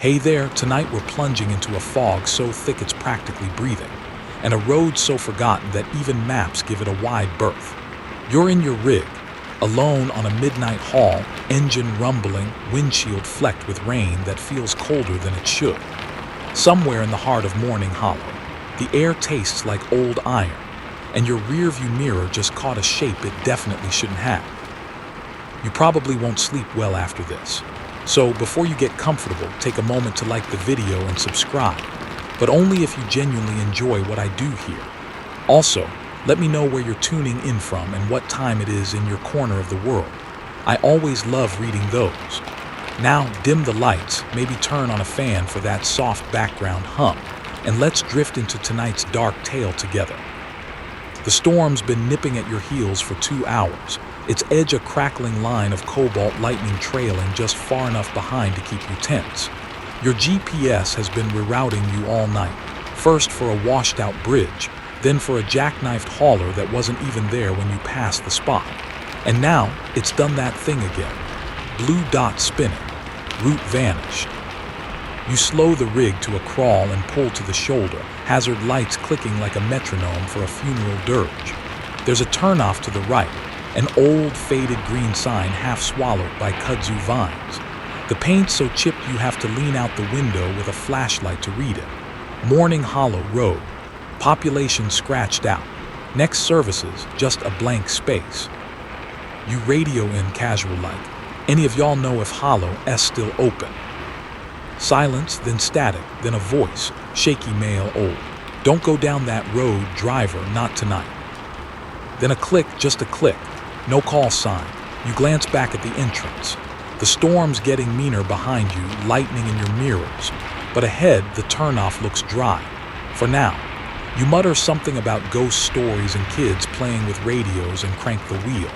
Hey there, tonight we're plunging into a fog so thick it's practically breathing, and a road so forgotten that even maps give it a wide berth. You're in your rig, alone on a midnight haul, engine rumbling, windshield flecked with rain that feels colder than it should. Somewhere in the heart of Mourning Hollow, the air tastes like old iron, and your rearview mirror just caught a shape it definitely shouldn't have. You probably won't sleep well after this. So before you get comfortable, take a moment to like the video and subscribe, but only if you genuinely enjoy what I do here. Also, let me know where you're tuning in from and what time it is in your corner of the world. I always love reading those. Now dim the lights, maybe turn on a fan for that soft background hum, and let's drift into tonight's dark tale together. The storm's been nipping at your heels for 2 hours, its edge a crackling line of cobalt lightning trailing just far enough behind to keep you tense. Your GPS has been rerouting you all night, first for a washed-out bridge, then for a jackknifed hauler that wasn't even there when you passed the spot. And now, it's done that thing again. Blue dot spinning, route vanished. You slow the rig to a crawl and pull to the shoulder, hazard lights clicking like a metronome for a funeral dirge. There's a turnoff to the right, an old faded green sign half swallowed by kudzu vines. The paint's so chipped you have to lean out the window with a flashlight to read it. Mourning Hollow Road. Population scratched out. Next services, just a blank space. You radio in casual like. Any of y'all know if Hollow S still open? Silence, then static, then a voice, shaky male old. Don't go down that road, driver, not tonight. Then a click, just a click. No call sign. You glance back at the entrance. The storm's getting meaner behind you, lightning in your mirrors. But ahead, the turnoff looks dry. For now. You mutter something about ghost stories and kids playing with radios and crank the wheel.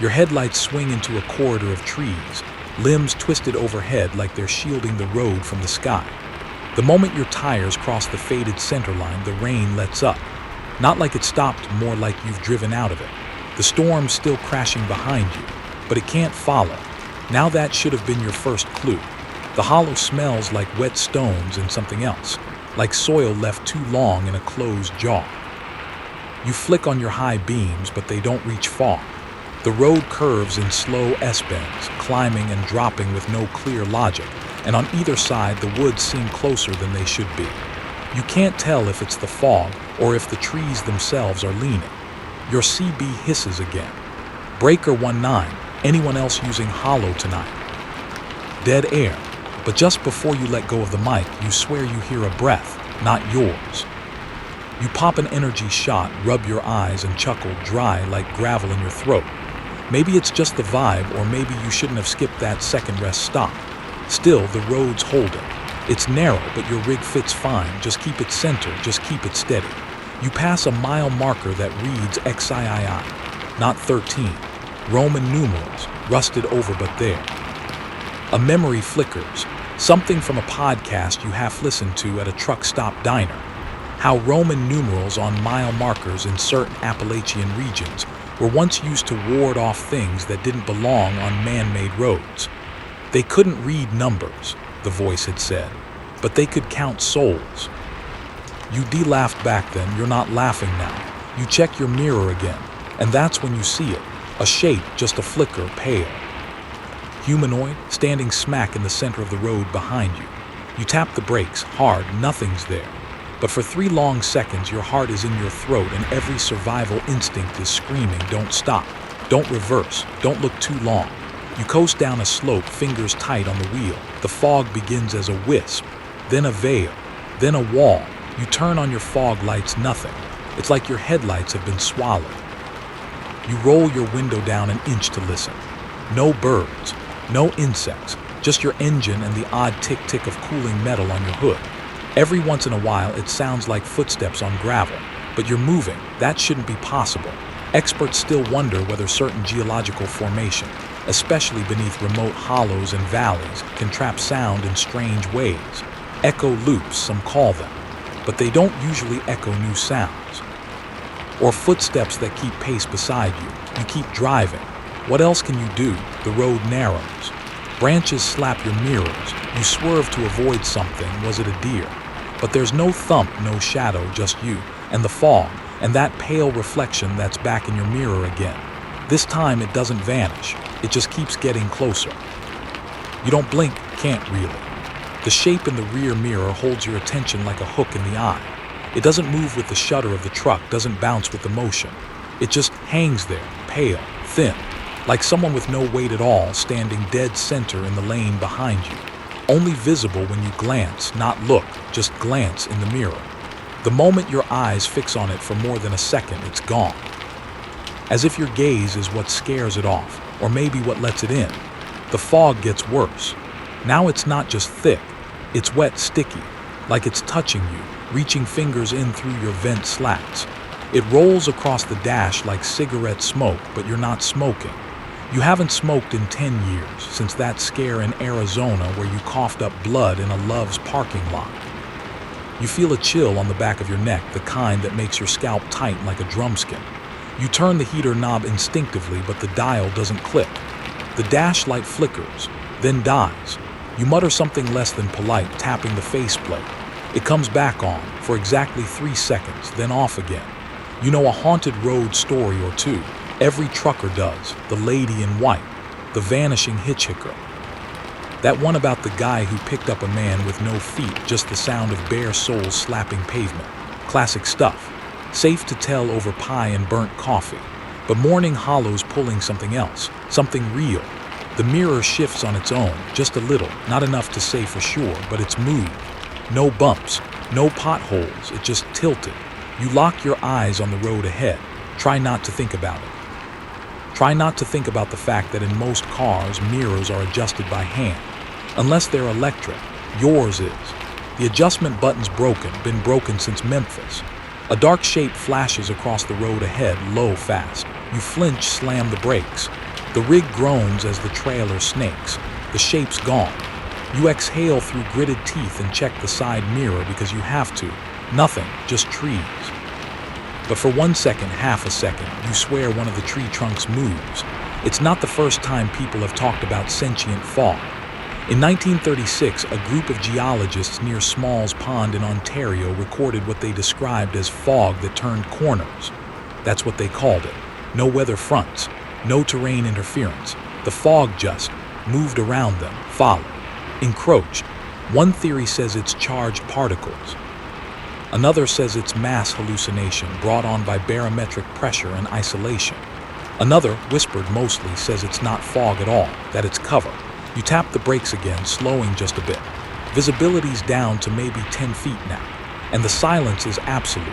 Your headlights swing into a corridor of trees, limbs twisted overhead like they're shielding the road from the sky. The moment your tires cross the faded center line, the rain lets up. Not like it stopped, more like you've driven out of it. The storm's still crashing behind you, but it can't follow. Now that should have been your first clue. The hollow smells like wet stones and something else, like soil left too long in a closed jar. You flick on your high beams, but they don't reach far. The road curves in slow S-bends, climbing and dropping with no clear logic, and on either side the woods seem closer than they should be. You can't tell if it's the fog or if the trees themselves are leaning. Your CB hisses again. Breaker 19, anyone else using Hollow tonight? Dead air, but just before you let go of the mic, you swear you hear a breath, not yours. You pop an energy shot, rub your eyes, and chuckle dry like gravel in your throat. Maybe it's just the vibe, or maybe you shouldn't have skipped that second rest stop. Still, the road's holding. It's narrow, but your rig fits fine. Just keep it centered, just keep it steady. You pass a mile marker that reads XIII, not 13. Roman numerals, rusted over but there. A memory flickers, something from a podcast you half listened to at a truck stop diner. How Roman numerals on mile markers in certain Appalachian regions were once used to ward off things that didn't belong on man-made roads. They couldn't read numbers, the voice had said, but they could count souls. You de-laughed back then, you're not laughing now. You check your mirror again, and that's when you see it. A shape, just a flicker, pale. Humanoid, standing smack in the center of the road behind you. You tap the brakes, hard, nothing's there. But for 3 long seconds, your heart is in your throat and every survival instinct is screaming, don't stop, don't reverse, don't look too long. You coast down a slope, fingers tight on the wheel. The fog begins as a wisp, then a veil, then a wall. You turn on your fog lights, nothing. It's like your headlights have been swallowed. You roll your window down an inch to listen. No birds, no insects, just your engine and the odd tick-tick of cooling metal on your hood. Every once in a while, it sounds like footsteps on gravel, but you're moving. That shouldn't be possible. Experts still wonder whether certain geological formation, especially beneath remote hollows and valleys, can trap sound in strange ways. Echo loops, some call them, but they don't usually echo new sounds. Or footsteps that keep pace beside you. You keep driving. What else can you do? The road narrows. Branches slap your mirrors. You swerve to avoid something, was it a deer? But there's no thump, no shadow, just you, and the fog, and that pale reflection that's back in your mirror again. This time it doesn't vanish, it just keeps getting closer. You don't blink, can't really. The shape in the rear mirror holds your attention like a hook in the eye. It doesn't move with the shudder of the truck, doesn't bounce with the motion. It just hangs there, pale, thin, like someone with no weight at all standing dead center in the lane behind you. Only visible when you glance, not look, just glance in the mirror. The moment your eyes fix on it for more than a second, it's gone. As if your gaze is what scares it off, or maybe what lets it in. The fog gets worse. Now it's not just thick, it's wet, sticky, like it's touching you, reaching fingers in through your vent slats. It rolls across the dash like cigarette smoke, but you're not smoking. You haven't smoked in 10 years, since that scare in Arizona where you coughed up blood in a Love's parking lot. You feel a chill on the back of your neck, the kind that makes your scalp tight like a drumskin. You turn the heater knob instinctively, but the dial doesn't click. The dash light flickers, then dies. You mutter something less than polite, tapping the faceplate. It comes back on for exactly 3 seconds, then off again. You know a haunted road story or two. Every trucker does. The lady in white, the vanishing hitchhiker. That one about the guy who picked up a man with no feet, just the sound of bare soles slapping pavement. Classic stuff. Safe to tell over pie and burnt coffee. But Mourning Hollow's pulling something else, something real. The mirror shifts on its own, just a little, not enough to say for sure, but it's moved. No bumps, no potholes, it just tilted. You lock your eyes on the road ahead. Try not to think about it. Try not to think about the fact that in most cars, mirrors are adjusted by hand. Unless they're electric, yours is. The adjustment button's broken, been broken since Memphis. A dark shape flashes across the road ahead, low, fast. You flinch, slam the brakes. The rig groans as the trailer snakes. The shape's gone. You exhale through gritted teeth and check the side mirror because you have to. Nothing, just trees. But for 1 second, half a second, you swear one of the tree trunks moves. It's not the first time people have talked about sentient fog. In 1936, a group of geologists near Smalls Pond in Ontario recorded what they described as fog that turned corners. That's what they called it. No weather fronts, no terrain interference. The fog just moved around them, followed, encroached. One theory says it's charged particles. Another says it's mass hallucination brought on by barometric pressure and isolation. Another, whispered mostly, says it's not fog at all, that it's cover. You tap the brakes again, slowing just a bit. Visibility's down to maybe 10 feet now, and the silence is absolute.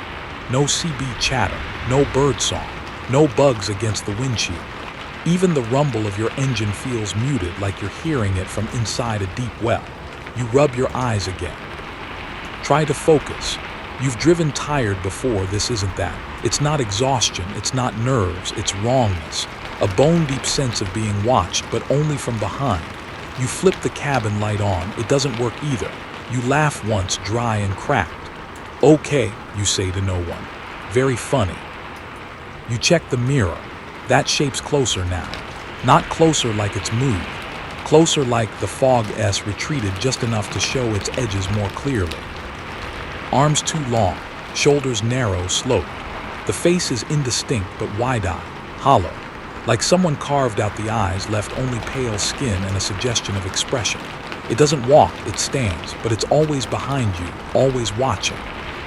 No CB chatter, no bird song, no bugs against the windshield. Even the rumble of your engine feels muted, like you're hearing it from inside a deep well. You rub your eyes again. Try to focus. You've driven tired before, this isn't that. It's not exhaustion, it's not nerves, it's wrongness. A bone-deep sense of being watched, but only from behind. You flip the cabin light on, it doesn't work either. You laugh once, dry and cracked. Okay, you say to no one. Very funny. You check the mirror. That shape's closer now. Not closer like it's moved. Closer like the fog-s retreated just enough to show its edges more clearly. Arms too long, shoulders narrow, sloped. The face is indistinct but wide-eyed, hollow. Like someone carved out the eyes, left only pale skin and a suggestion of expression. It doesn't walk, it stands, but it's always behind you, always watching.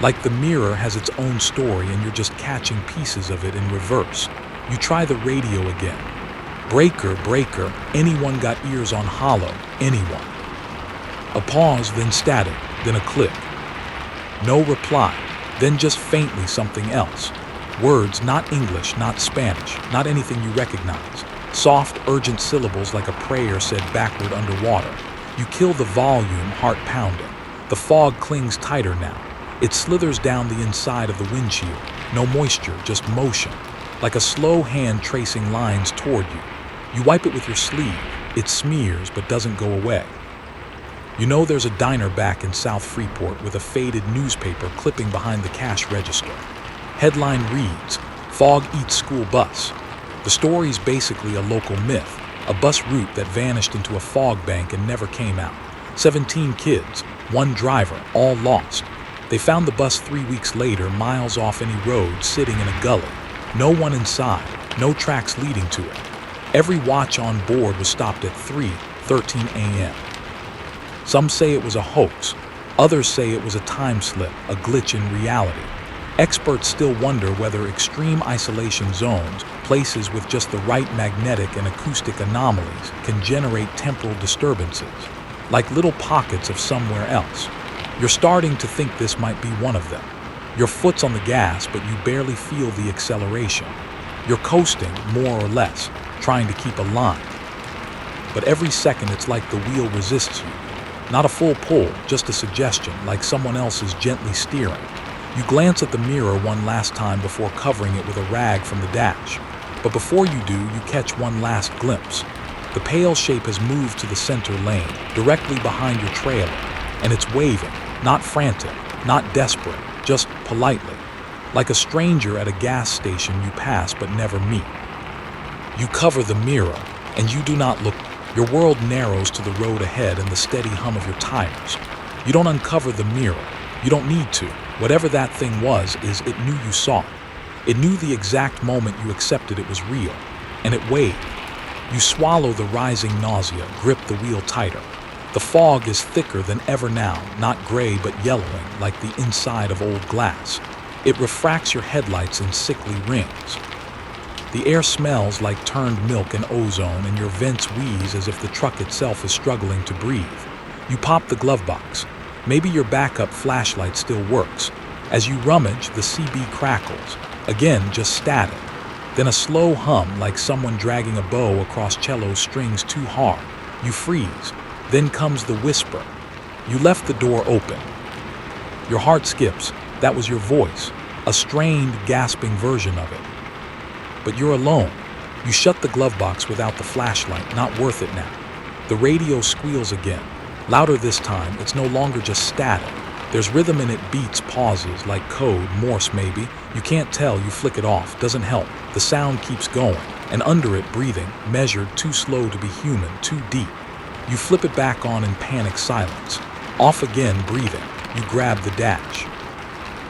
Like the mirror has its own story and you're just catching pieces of it in reverse. You try the radio again. Breaker, breaker, anyone got ears on Hollow? Anyone? A pause, then static, then a click. No reply, then just faintly something else. Words, not English, not Spanish, not anything you recognize. Soft, urgent syllables like a prayer said backward underwater. You kill the volume, heart pounding. The fog clings tighter now. It slithers down the inside of the windshield. No moisture, just motion. Like a slow hand tracing lines toward you. You wipe it with your sleeve. It smears but doesn't go away. You know there's a diner back in South Freeport with a faded newspaper clipping behind the cash register. Headline reads, "Fog Eats School Bus." The story's basically a local myth, a bus route that vanished into a fog bank and never came out. 17 kids, one driver, all lost. They found the bus 3 weeks later, miles off any road, sitting in a gully. No one inside, no tracks leading to it. Every watch on board was stopped at 3:13 a.m. Some say it was a hoax. Others say it was a time slip, a glitch in reality. Experts still wonder whether extreme isolation zones, places with just the right magnetic and acoustic anomalies, can generate temporal disturbances, like little pockets of somewhere else. You're starting to think this might be one of them. Your foot's on the gas, but you barely feel the acceleration. You're coasting, more or less, trying to keep a line. But every second it's like the wheel resists you. Not a full pull, just a suggestion, like someone else is gently steering. You glance at the mirror one last time before covering it with a rag from the dash. But before you do, you catch one last glimpse. The pale shape has moved to the center lane, directly behind your trailer, and it's waving, not frantic, not desperate, just politely. Like a stranger at a gas station you pass but never meet. You cover the mirror, and you do not look. Your world narrows to the road ahead and the steady hum of your tires. You don't uncover the mirror. You don't need to. Whatever that thing was, it knew you saw it. It knew the exact moment you accepted it was real, and it waved. You swallow the rising nausea, grip the wheel tighter. The fog is thicker than ever now, not gray but yellowing like the inside of old glass. It refracts your headlights in sickly rings. The air smells like turned milk and ozone, and your vents wheeze as if the truck itself is struggling to breathe. You pop the glove box. Maybe your backup flashlight still works. As you rummage, the CB crackles. Again, just static. Then a slow hum like someone dragging a bow across cello strings too hard. You freeze. Then comes the whisper. You left the door open. Your heart skips. That was your voice. A strained, gasping version of it. But you're alone. You shut the glove box without the flashlight. Not worth it now. The radio squeals again. Louder this time. It's no longer just static. There's rhythm in it, beats, pauses, like code, Morse maybe. You can't tell, you flick it off. Doesn't help. The sound keeps going. And under it, breathing, measured, too slow to be human, too deep. You flip it back on in panic silence. Off again, breathing. You grab the dash.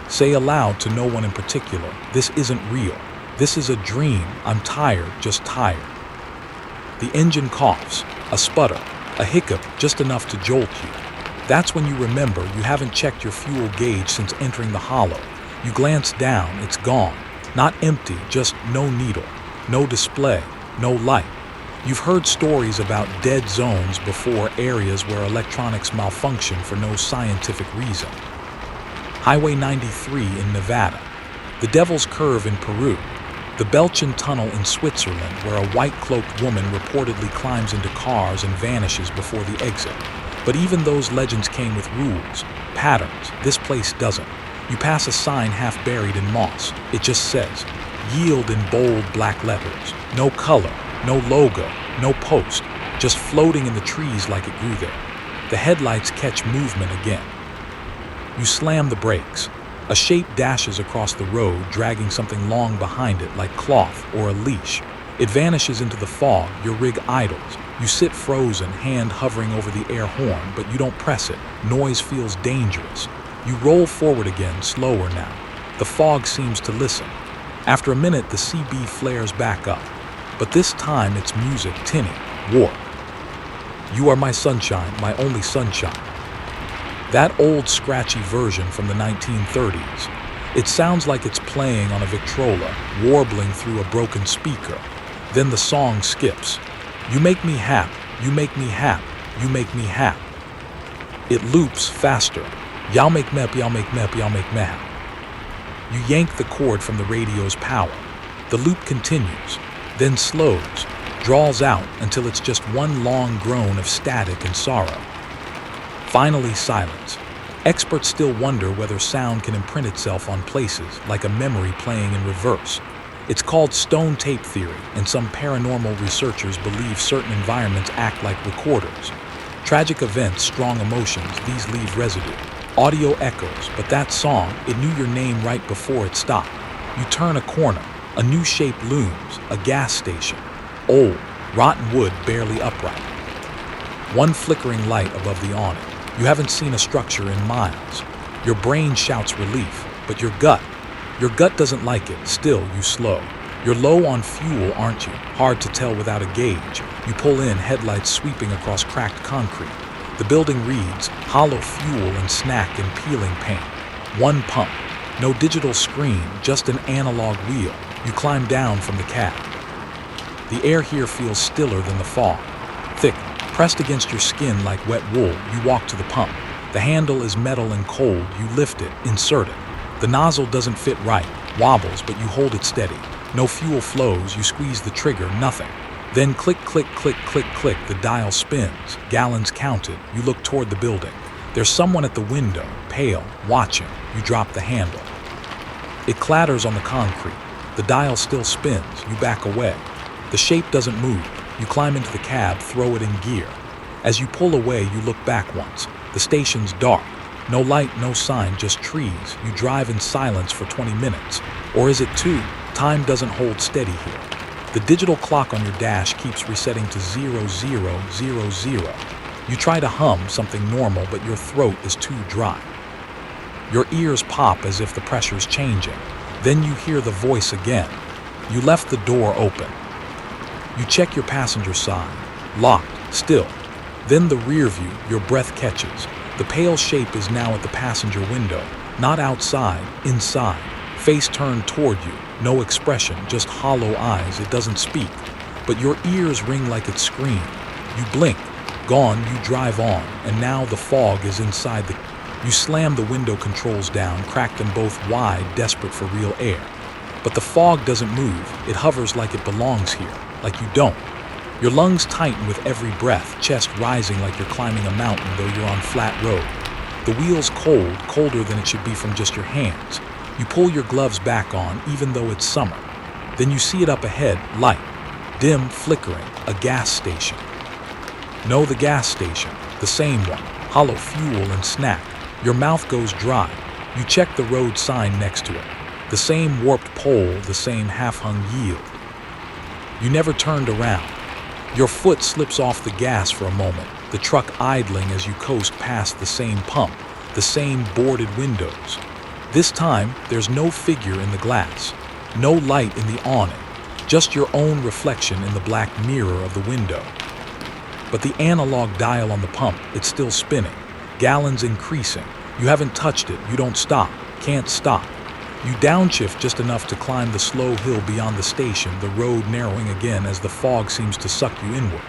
Say aloud to no one in particular, this isn't real. This is a dream. I'm tired, just tired. The engine coughs, a sputter, a hiccup, just enough to jolt you. That's when you remember you haven't checked your fuel gauge since entering the hollow. You glance down, it's gone. Not empty, just no needle, no display, no light. You've heard stories about dead zones before, areas where electronics malfunction for no scientific reason. Highway 93 in Nevada, the Devil's Curve in Peru, the Belchen Tunnel in Switzerland, where a white-cloaked woman reportedly climbs into cars and vanishes before the exit. But even those legends came with rules, patterns. This place doesn't. You pass a sign half buried in moss. It just says, "Yield" in bold black letters. No color, no logo, no post, just floating in the trees like it grew there. The headlights catch movement again. You slam the brakes. A shape dashes across the road, dragging something long behind it like cloth or a leash. It vanishes into the fog, your rig idles. You sit frozen, hand hovering over the air horn, but you don't press it. Noise feels dangerous. You roll forward again, slower now. The fog seems to listen. After a minute, the CB flares back up. But this time it's music, tinny, warped. You are my sunshine, my only sunshine. That old scratchy version from the 1930s. It sounds like it's playing on a Victrola, warbling through a broken speaker. Then the song skips. You make me hap, you make me hap, you make me hap. It loops faster. Y'all make mep, y'all make mep, y'all make me hap. You yank the cord from the radio's power. The loop continues, then slows, draws out until it's just one long groan of static and sorrow. Finally, silence. Experts still wonder whether sound can imprint itself on places, like a memory playing in reverse. It's called stone tape theory, and some paranormal researchers believe certain environments act like recorders. Tragic events, strong emotions, these leave residue. Audio echoes, but that song, it knew your name right before it stopped. You turn a corner, a new shape looms, a gas station. Old, rotten wood barely upright. One flickering light above the awning. You haven't seen a structure in miles. Your brain shouts relief, but your gut doesn't like it. Still, you slow. You're low on fuel, aren't you? Hard to tell without a gauge. You pull in, headlights sweeping across cracked concrete. The building reads, hollow fuel and snack and peeling paint. One pump. No digital screen, just an analog wheel. You climb down from the cab. The air here feels stiller than the fog. Thick, pressed against your skin like wet wool, you walk to the pump. The handle is metal and cold. You lift it, insert it. The nozzle doesn't fit right, wobbles, but you hold it steady. No fuel flows, you squeeze the trigger, nothing. Then click, click, click, click, click, the dial spins. Gallons counted. You look toward the building. There's someone at the window, pale, watching. You drop the handle. It clatters on the concrete. The dial still spins. You back away. The shape doesn't move. You climb into the cab, throw it in gear. As you pull away, you look back once. The station's dark. No light, no sign, just trees. You drive in silence for 20 minutes. Or is it 2? Time doesn't hold steady here. The digital clock on your dash keeps resetting to 0000. You try to hum something normal, but your throat is too dry. Your ears pop as if the pressure's changing. Then you hear the voice again. You left the door open. You check your passenger side. Locked, still. Then the rear view, your breath catches. The pale shape is now at the passenger window. Not outside, inside. Face turned toward you. No expression, just hollow eyes. It doesn't speak. But your ears ring like it screamed. You blink. Gone, you drive on. And now the fog is inside the... You slam the window controls down, crack them both wide, desperate for real air. But the fog doesn't move. It hovers like it belongs here. Like you don't. Your lungs tighten with every breath, chest rising like you're climbing a mountain though you're on flat road. The wheel's cold, colder than it should be from just your hands. You pull your gloves back on, even though it's summer. Then you see it up ahead, light, dim, flickering, a gas station. No, the gas station, the same one, hollow fuel and snack. Your mouth goes dry. You check the road sign next to it. The same warped pole, the same half-hung yield. You never turned around. Your foot slips off the gas for a moment, the truck idling as you coast past the same pump, the same boarded windows. This time, there's no figure in the glass, no light in the awning, just your own reflection in the black mirror of the window. But the analog dial on the pump, it's still spinning, gallons increasing. You haven't touched it, you don't stop, can't stop. You downshift just enough to climb the slow hill beyond the station, the road narrowing again as the fog seems to suck you inward.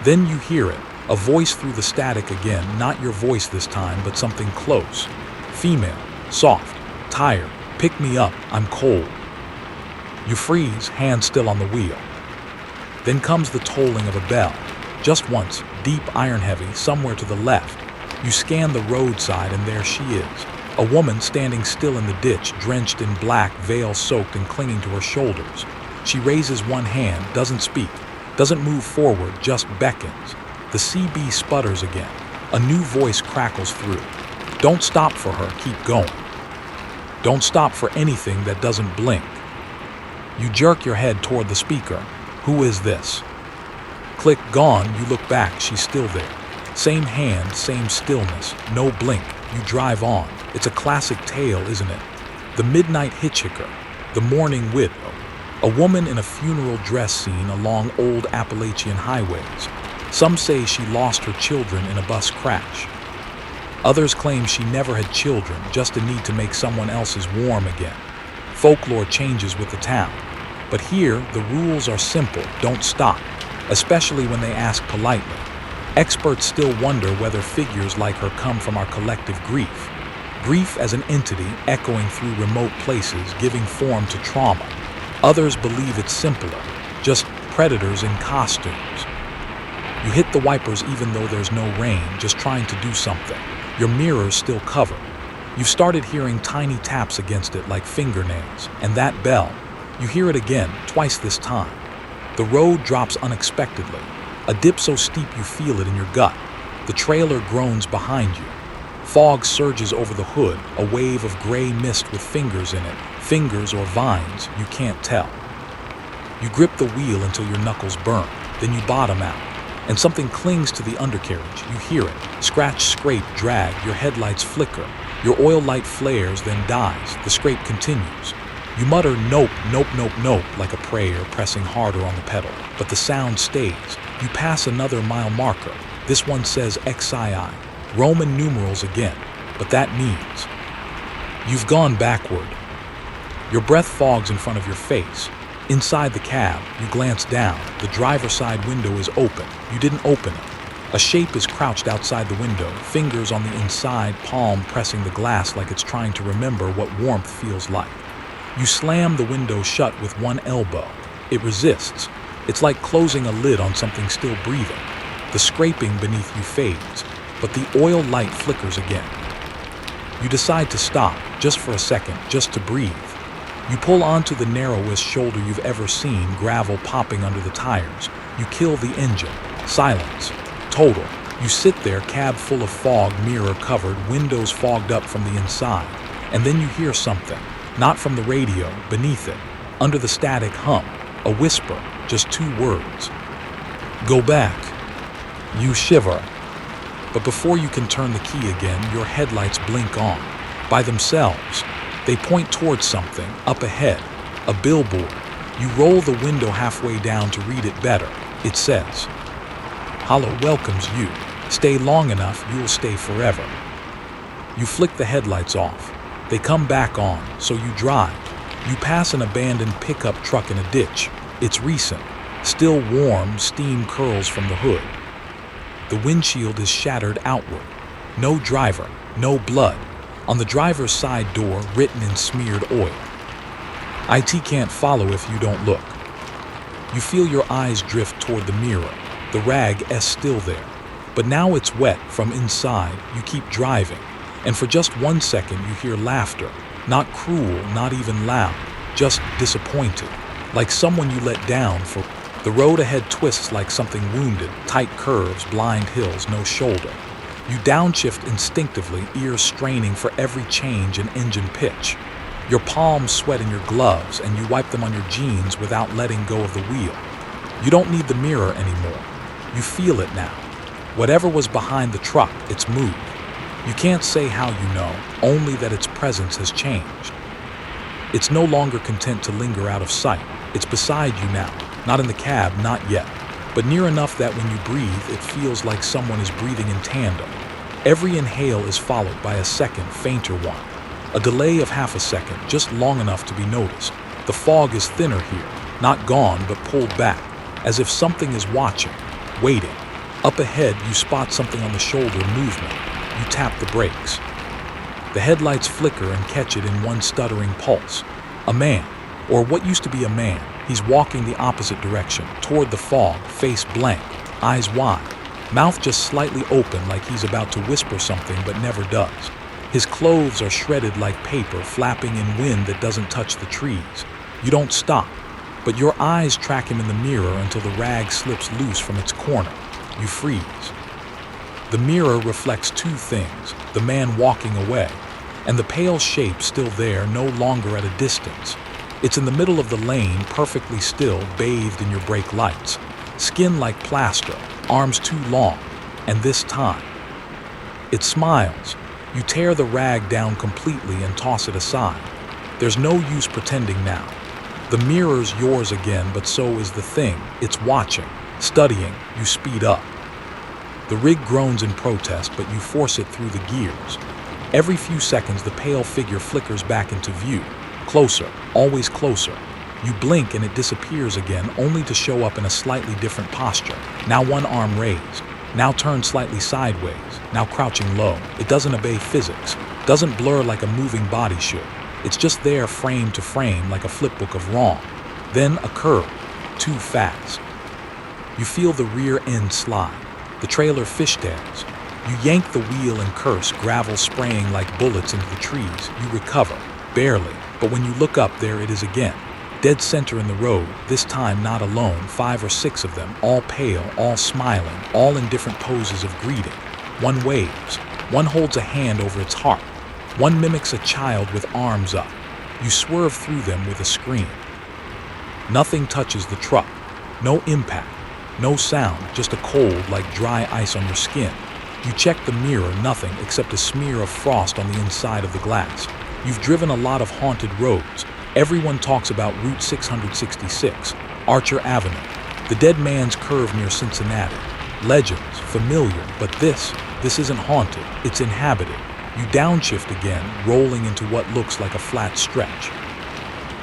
Then you hear it, a voice through the static again, not your voice this time, but something close. Female, soft, tired, pick me up, I'm cold. You freeze, hand still on the wheel. Then comes the tolling of a bell. Just once, deep iron heavy, somewhere to the left. You scan the roadside and there she is. A woman standing still in the ditch, drenched in black, veil soaked and clinging to her shoulders. She raises one hand, doesn't speak, doesn't move forward, just beckons. The CB sputters again. A new voice crackles through. Don't stop for her, keep going. Don't stop for anything that doesn't blink. You jerk your head toward the speaker. Who is this? Click, gone, you look back, she's still there. Same hand, same stillness, no blink. You drive on. It's a classic tale, isn't it? The midnight hitchhiker, the mourning widow, a woman in a funeral dress scene along old Appalachian highways. Some say she lost her children in a bus crash. Others claim she never had children, just a need to make someone else's warm again. Folklore changes with the town. But here, the rules are simple, don't stop, especially when they ask politely. Experts still wonder whether figures like her come from our collective grief. Grief as an entity echoing through remote places, giving form to trauma. Others believe it's simpler, just predators in costumes. You hit the wipers even though there's no rain, just trying to do something. Your mirror's still covered. You've started hearing tiny taps against it like fingernails. And that bell, you hear it again, twice this time. The road drops unexpectedly. A dip so steep you feel it in your gut. The trailer groans behind you. Fog surges over the hood, a wave of gray mist with fingers in it. Fingers or vines, you can't tell. You grip the wheel until your knuckles burn. Then you bottom out. and something clings to the undercarriage. You hear it. Scratch, scrape, drag. Your headlights flicker. Your oil light flares, then dies. The scrape continues. You mutter, "Nope, nope, nope, nope," like a prayer, pressing harder on the pedal. But the sound stays. You pass another mile marker. This one says XII. Roman numerals again. But that means you've gone backward. Your breath fogs in front of your face. Inside the cab, you glance down. The driver's side window is open. You didn't open it. A shape is crouched outside the window, fingers on the inside, palm pressing the glass like it's trying to remember what warmth feels like. You slam the window shut with one elbow. It resists. It's like closing a lid on something still breathing. The scraping beneath you fades, but the oil light flickers again. You decide to stop, just for a second, just to breathe. You pull onto the narrowest shoulder you've ever seen, gravel popping under the tires. You kill the engine. Silence. Total. You sit there, cab full of fog, mirror covered, windows fogged up from the inside. And then you hear something. Not from the radio, beneath it. Under the static hum. A whisper. Just 2 words. Go back. You shiver. But before you can turn the key again, your headlights blink on. By themselves. They point towards something, up ahead. A billboard. You roll the window halfway down to read it better. It says, "Hollow welcomes you. Stay long enough, you'll stay forever." You flick the headlights off. They come back on, so you drive. You pass an abandoned pickup truck in a ditch. It's recent. Still warm, steam curls from the hood. The windshield is shattered outward. No driver, no blood. On the driver's side door, written in smeared oil. "IT can't follow if you don't look." You feel your eyes drift toward the mirror. The rag is still there. But now it's wet from inside. You keep driving. And for just 1 second you hear laughter. Not cruel, not even loud. Just disappointed. Like someone you let down for... The road ahead twists like something wounded. Tight curves, blind hills, no shoulder. You downshift instinctively, ears straining for every change in engine pitch. Your palms sweat in your gloves, and you wipe them on your jeans without letting go of the wheel. You don't need the mirror anymore. You feel it now. Whatever was behind the truck, it's moved. You can't say how you know, only that its presence has changed. It's no longer content to linger out of sight. It's beside you now, not in the cab, not yet, but near enough that when you breathe, it feels like someone is breathing in tandem. Every inhale is followed by a second, fainter one. A delay of half a second, just long enough to be noticed. The fog is thinner here, not gone, but pulled back, as if something is watching, waiting. Up ahead, you spot something on the shoulder movement. You tap the brakes. The headlights flicker and catch it in one stuttering pulse. A man, or what used to be a man. He's walking the opposite direction, toward the fog, face blank, eyes wide, mouth just slightly open like he's about to whisper something but never does. His clothes are shredded like paper, flapping in wind that doesn't touch the trees. You don't stop, but your eyes track him in the mirror until the rag slips loose from its corner. You freeze. The mirror reflects 2 things, the man walking away, and the pale shape still there, no longer at a distance. It's in the middle of the lane, perfectly still, bathed in your brake lights. Skin like plaster, arms too long, and this time, it smiles. You tear the rag down completely and toss it aside. There's no use pretending now. The mirror's yours again, but so is the thing. It's watching, studying. You speed up. The rig groans in protest, but you force it through the gears. Every few seconds, the pale figure flickers back into view. Closer, always closer. You blink and it disappears again, only to show up in a slightly different posture. Now one arm raised, now turned slightly sideways, now crouching low. It doesn't obey physics, doesn't blur like a moving body should. It's just there, frame to frame, like a flipbook of wrong. Then a curve, too fast. You feel the rear end slide. The trailer fishtails. You yank the wheel and curse, gravel spraying like bullets into the trees. You recover, barely, but when you look up, there it is again. Dead center in the road, this time not alone, 5 or 6 of them, all pale, all smiling, all in different poses of greeting. One waves, one holds a hand over its heart, one mimics a child with arms up. You swerve through them with a scream. Nothing touches the truck, no impact. No sound, just a cold like dry ice on your skin. You check the mirror, nothing except a smear of frost on the inside of the glass. You've driven a lot of haunted roads. Everyone talks about Route 666, Archer Avenue, the Dead Man's Curve near Cincinnati. Legends, familiar, but this isn't haunted, it's inhabited. You downshift again, rolling into what looks like a flat stretch.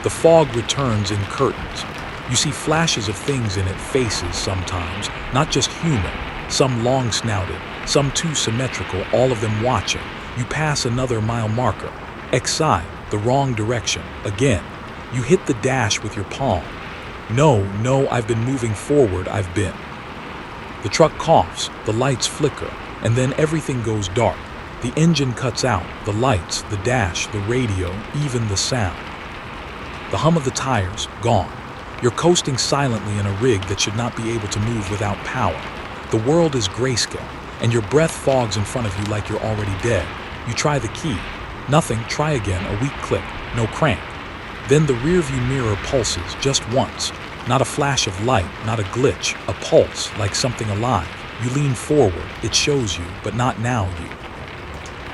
The fog returns in curtains. You see flashes of things in it, faces sometimes, not just human, some long-snouted, some too symmetrical, all of them watching. You pass another mile marker. Exide, the wrong direction, again. You hit the dash with your palm. No, I've been moving forward, I've been. The truck coughs, the lights flicker, and then everything goes dark. The engine cuts out, the lights, the dash, the radio, even the sound. The hum of the tires, gone. You're coasting silently in a rig that should not be able to move without power. The world is grayscale, and your breath fogs in front of you like you're already dead. You try the key. Nothing, try again, a weak click, no crank. Then the rearview mirror pulses just once. Not a flash of light, not a glitch, a pulse, like something alive. You lean forward, it shows you, but not now you.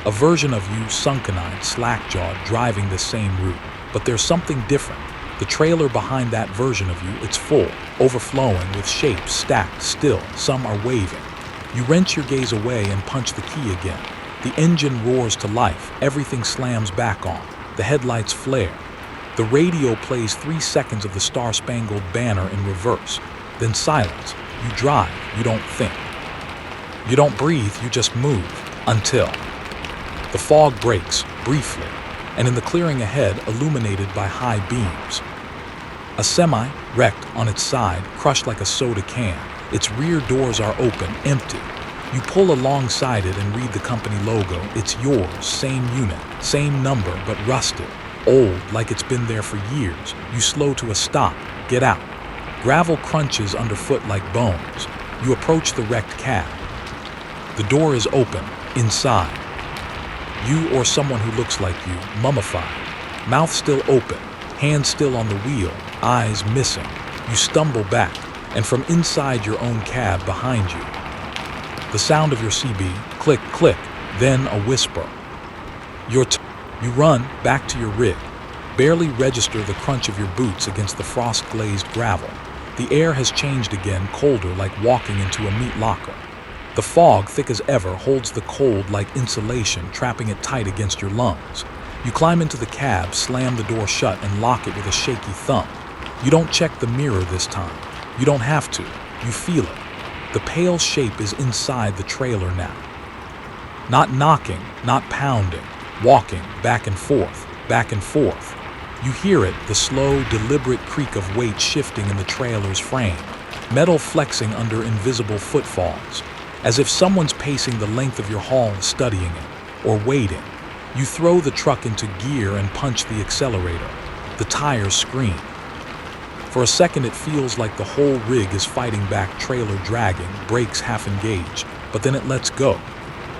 A version of you, sunken-eyed, slack-jawed, driving the same route. But there's something different. The trailer behind that version of you, it's full, overflowing with shapes stacked still, some are waving. You wrench your gaze away and punch the key again. The engine roars to life, everything slams back on. The headlights flare. The radio plays 3 seconds of the Star-Spangled Banner in reverse. Then silence. You drive, you don't think. You don't breathe, you just move. Until the fog breaks, briefly, and in the clearing ahead, illuminated by high beams. A semi, wrecked on its side, crushed like a soda can. Its rear doors are open, empty. You pull alongside it and read the company logo. It's yours, same unit, same number, but rusted. Old, like it's been there for years. You slow to a stop, get out. Gravel crunches underfoot like bones. You approach the wrecked cab. The door is open, inside. You or someone who looks like you, mummified. Mouth still open, hands still on the wheel, eyes missing. You stumble back, and from inside your own cab behind you, the sound of your CB, click, click, then a whisper. You run back to your rig, barely register the crunch of your boots against the frost-glazed gravel. The air has changed again, colder, like walking into a meat locker. The fog, thick as ever, holds the cold like insulation, trapping it tight against your lungs. You climb into the cab, slam the door shut, and lock it with a shaky thumb. You don't check the mirror this time. You don't have to. You feel it. The pale shape is inside the trailer now. Not knocking, not pounding. Walking back and forth, back and forth. You hear it, the slow, deliberate creak of weight shifting in the trailer's frame, metal flexing under invisible footfalls, as if someone's pacing the length of your hall studying it, or waiting. You throw the truck into gear and punch the accelerator. The tires scream. For a second it feels like the whole rig is fighting back, trailer dragging, brakes half engaged, but then it lets go.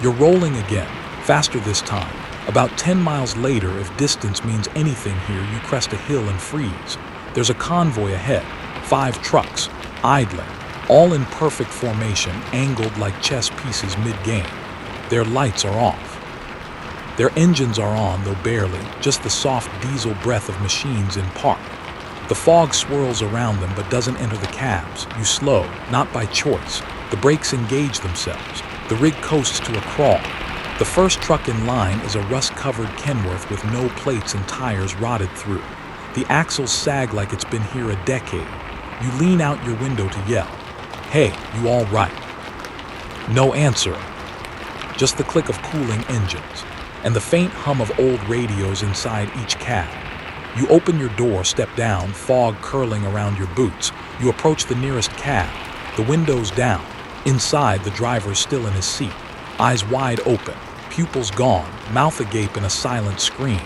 You're rolling again, faster this time. About 10 miles later, if distance means anything here, you crest a hill and freeze. There's a convoy ahead, 5 trucks, idling, all in perfect formation, angled like chess pieces mid-game. Their lights are off. Their engines are on, though barely, just the soft diesel breath of machines in park. The fog swirls around them but doesn't enter the cabs. You slow, not by choice. The brakes engage themselves. The rig coasts to a crawl. The first truck in line is a rust-covered Kenworth with no plates and tires rotted through. The axles sag like it's been here a decade. You lean out your window to yell, "Hey, you all right?" No answer. Just the click of cooling engines, and the faint hum of old radios inside each cab. You open your door, step down, fog curling around your boots. You approach the nearest cab, the windows down. Inside, the driver's still in his seat, eyes wide open, pupils gone, mouth agape in a silent scream.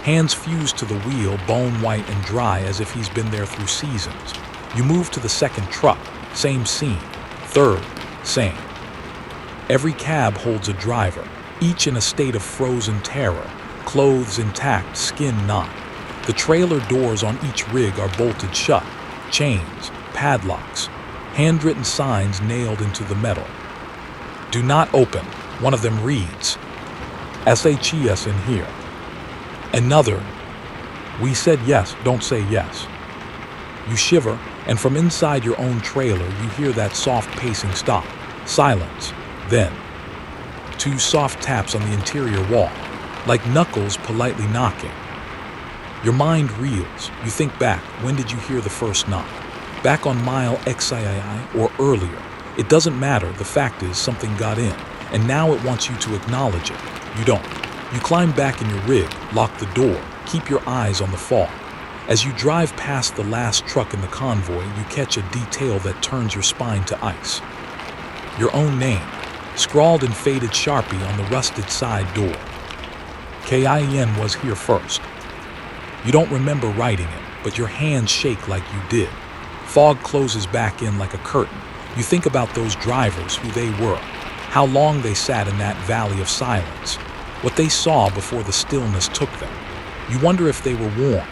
Hands fused to the wheel, bone white and dry as if he's been there through seasons. You move to the second truck, same scene. Third, same. Every cab holds a driver, each in a state of frozen terror, clothes intact, skin not. The trailer doors on each rig are bolted shut, chains, padlocks. handwritten signs nailed into the metal. Do not open. One of them reads, SHES in here. Another, we said yes, don't say yes. You shiver, and from inside your own trailer you hear that soft pacing stop. Silence. Then, 2 soft taps on the interior wall, like knuckles politely knocking. Your mind reels. You think back. When did you hear the first knock? Back on mile XIII or earlier? It doesn't matter. The fact is something got in, and now it wants you to acknowledge it. You don't. You climb back in your rig, lock the door, keep your eyes on the fog. As you drive past the last truck in the convoy, you catch a detail that turns your spine to ice. Your own name, scrawled in faded Sharpie on the rusted side door. KIN was here first. You don't remember writing it, but your hands shake like you did. Fog closes back in like a curtain. You think about those drivers, who they were, how long they sat in that valley of silence, what they saw before the stillness took them. You wonder if they were warned,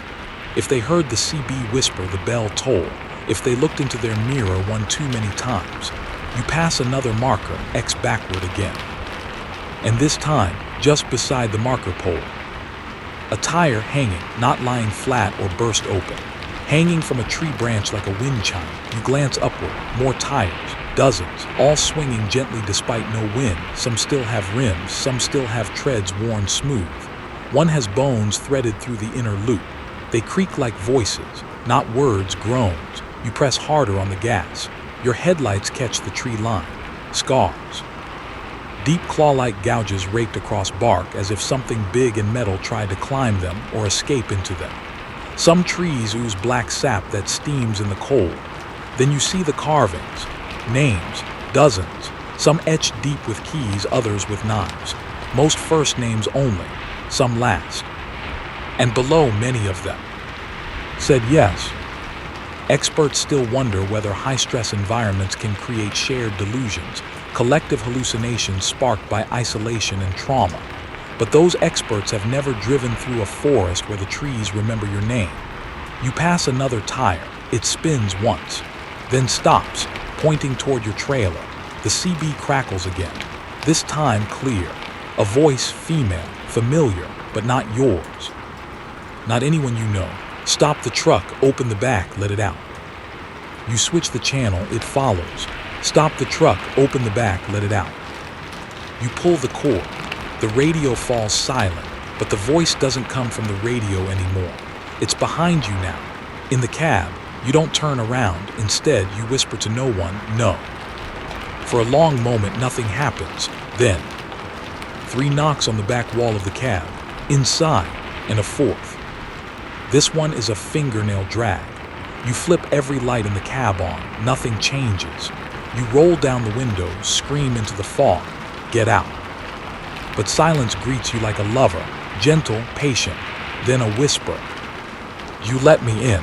if they heard the CB whisper the bell toll, if they looked into their mirror one too many times. You pass another marker, X backward again. And this time, just beside the marker pole, a tire hanging, not lying flat or burst open, hanging from a tree branch like a wind chime. You glance upward, more tires, dozens, all swinging gently despite no wind. Some still have rims, some still have treads worn smooth. One has bones threaded through the inner loop. They creak like voices, not words, groans. You press harder on the gas. Your headlights catch the tree line. Scars. Deep claw-like gouges raked across bark as if something big and metal tried to climb them or escape into them. Some trees ooze black sap that steams in the cold. Then you see the carvings. Names, dozens. Some etched deep with keys, others with knives. Most first names only, some last. And below, many of them said yes. Experts still wonder whether high-stress environments can create shared delusions, collective hallucinations sparked by isolation and trauma. But those experts have never driven through a forest where the trees remember your name. You pass another tire. It spins once, then stops, pointing toward your trailer. The CB crackles again, this time clear. A voice, female, familiar, but not yours. Not anyone you know. Stop the truck, open the back, let it out. You switch the channel, it follows. Stop the truck, open the back, let it out. You pull the cord. The radio falls silent, but the voice doesn't come from the radio anymore. It's behind you now. In the cab, you don't turn around. Instead, you whisper to no one, no. For a long moment, nothing happens. Then, 3 knocks on the back wall of the cab. Inside, and a 4th. This one is a fingernail drag. You flip every light in the cab on. Nothing changes. You roll down the windows, scream into the fog. Get out. But silence greets you like a lover, gentle, patient, then a whisper. You let me in.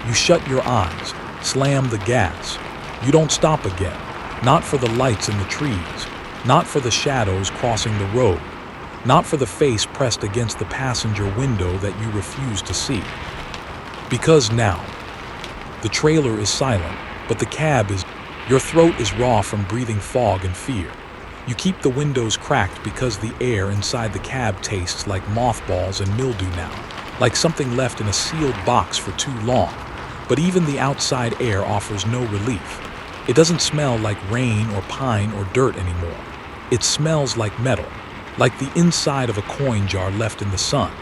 You shut your eyes, slam the gas. You don't stop again. Not for the lights in the trees. Not for the shadows crossing the road. Not for the face pressed against the passenger window that you refuse to see. Because now, the trailer is silent, but the cab is. Your throat is raw from breathing fog and fear. You keep the windows cracked because the air inside the cab tastes like mothballs and mildew now, like something left in a sealed box for too long. But even the outside air offers no relief. It doesn't smell like rain or pine or dirt anymore. It smells like metal, like the inside of a coin jar left in the sun.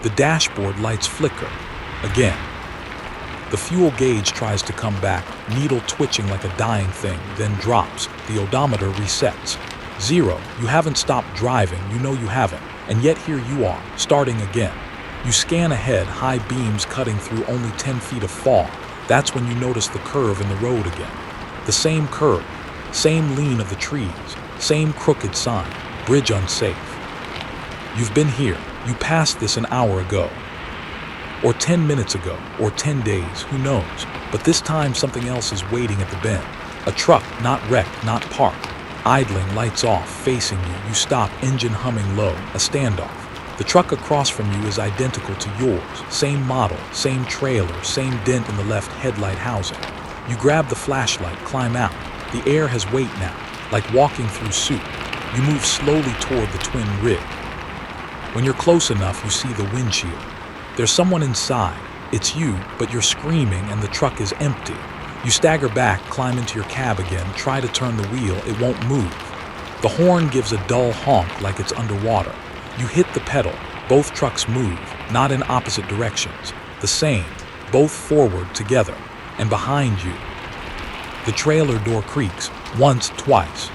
The dashboard lights flicker. Again. The fuel gauge tries to come back, needle twitching like a dying thing, then drops. The odometer resets. 0. You haven't stopped driving, you know you haven't, and yet here you are, starting again. You scan ahead, high beams cutting through only 10 feet of fog. That's when you notice the curve in the road again. The same curve, same lean of the trees, same crooked sign, bridge unsafe. You've been here, you passed this an hour ago. Or 10 minutes ago, or 10 days, who knows? But this time something else is waiting at the bend. A truck, not wrecked, not parked. Idling, lights off, facing you. You stop, engine humming low, a standoff. The truck across from you is identical to yours. Same model, same trailer, same dent in the left headlight housing. You grab the flashlight, climb out. The air has weight now, like walking through soup. You move slowly toward the twin rig. When you're close enough, you see the windshield. There's someone inside. It's you, but you're screaming and the truck is empty. You stagger back, climb into your cab again, try to turn the wheel, it won't move. The horn gives a dull honk like it's underwater. You hit the pedal. Both trucks move, not in opposite directions. The same, both forward together. And behind you, the trailer door creaks, once, twice.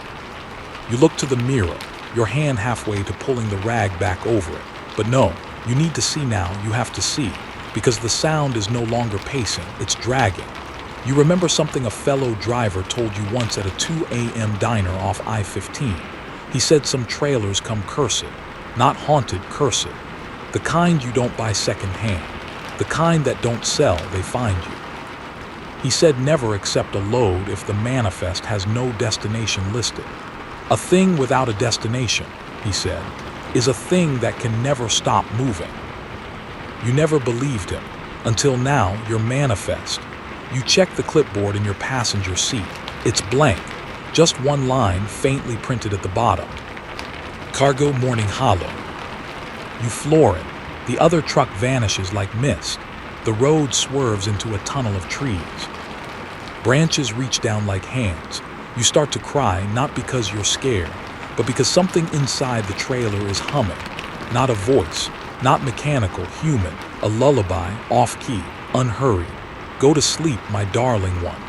You look to the mirror, your hand halfway to pulling the rag back over it. But no, you need to see now, you have to see. Because the sound is no longer pacing, it's dragging. You remember something a fellow driver told you once at a 2 a.m. diner off I-15. He said some trailers come cursed, not haunted, cursed. The kind you don't buy secondhand. The kind that don't sell, they find you. He said never accept a load if the manifest has no destination listed. A thing without a destination, he said, is a thing that can never stop moving. You never believed him, until now your manifest. You check the clipboard in your passenger seat. It's blank, just one line faintly printed at the bottom. Cargo Mourning Hollow. You floor it. The other truck vanishes like mist. The road swerves into a tunnel of trees. Branches reach down like hands. You start to cry, not because you're scared, but because something inside the trailer is humming. Not a voice, not mechanical, human, a lullaby, off-key, unhurried. Go to sleep, my darling one.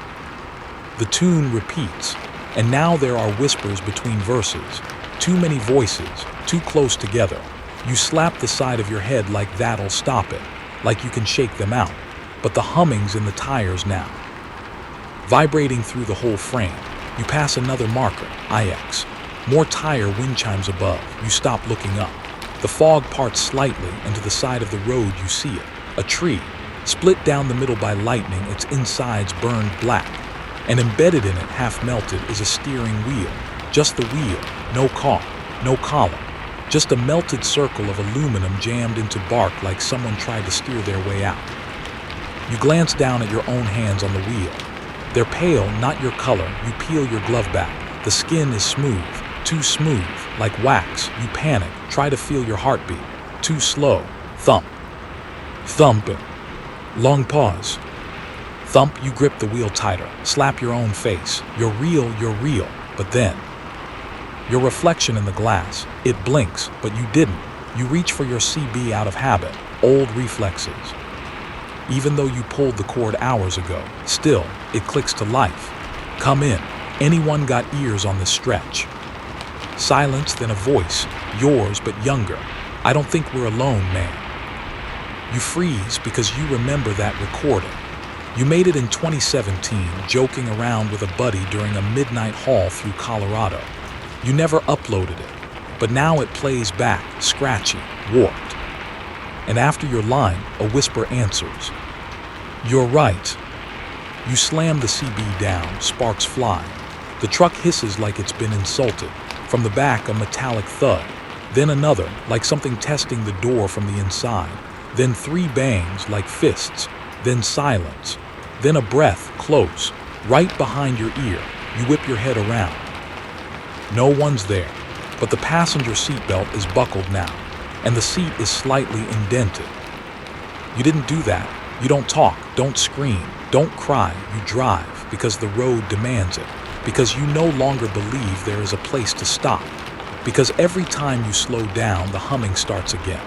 The tune repeats, and now there are whispers between verses. Too many voices, too close together. You slap the side of your head like that'll stop it, like you can shake them out. But the humming's in the tires now. Vibrating through the whole frame, you pass another marker, IX. More tire wind chimes above. You stop looking up. The fog parts slightly, and to the side of the road you see it. A tree, split down the middle by lightning, its insides burned black. And embedded in it, half melted, is a steering wheel. Just the wheel, no car, no column. Just a melted circle of aluminum jammed into bark like someone tried to steer their way out. You glance down at your own hands on the wheel. They're pale, not your color. You peel your glove back. The skin is smooth, too smooth, like wax. You panic, try to feel your heartbeat. Too slow. Thump. Thump. Long pause. Thump, you grip the wheel tighter. Slap your own face. You're real. But then, your reflection in the glass. It blinks, but you didn't. You reach for your CB out of habit. Old reflexes. Even though you pulled the cord hours ago, still, it clicks to life. Come in. Anyone got ears on this stretch? Silence, then a voice. Yours, but younger. I don't think we're alone, man. You freeze because you remember that recording. You made it in 2017, joking around with a buddy during a midnight haul through Colorado. You never uploaded it, but now it plays back, scratchy, warped. And after your line, a whisper answers. You're right. You slam the CB down, sparks fly. The truck hisses like it's been insulted. From the back, a metallic thud. Then another, like something testing the door from the inside. Then 3 bangs, like fists. Then silence. Then a breath, close, right behind your ear. You whip your head around. No one's there, but the passenger seatbelt is buckled now, and the seat is slightly indented. You didn't do that. You don't talk, don't scream, don't cry. You drive because the road demands it, because you no longer believe there is a place to stop, because every time you slow down, the humming starts again.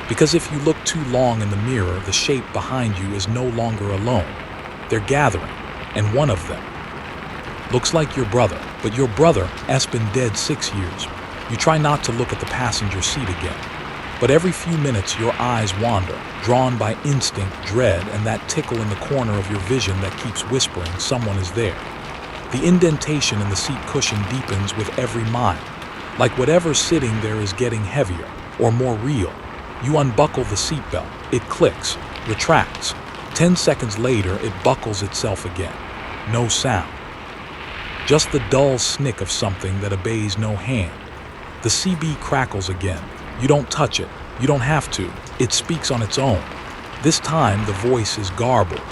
Because if you look too long in the mirror, the shape behind you is no longer alone. They're gathering, and one of them looks like your brother, but your brother has been dead 6 years. You try not to look at the passenger seat again, but every few minutes your eyes wander, drawn by instinct, dread, and that tickle in the corner of your vision that keeps whispering someone is there. The indentation in the seat cushion deepens with every mile, like whatever's sitting there is getting heavier or more real. You unbuckle the seatbelt. It clicks, retracts. 10 seconds later, it buckles itself again. No sound. Just the dull snick of something that obeys no hand. The CB crackles again. You don't touch it. You don't have to. It speaks on its own. This time, the voice is garbled.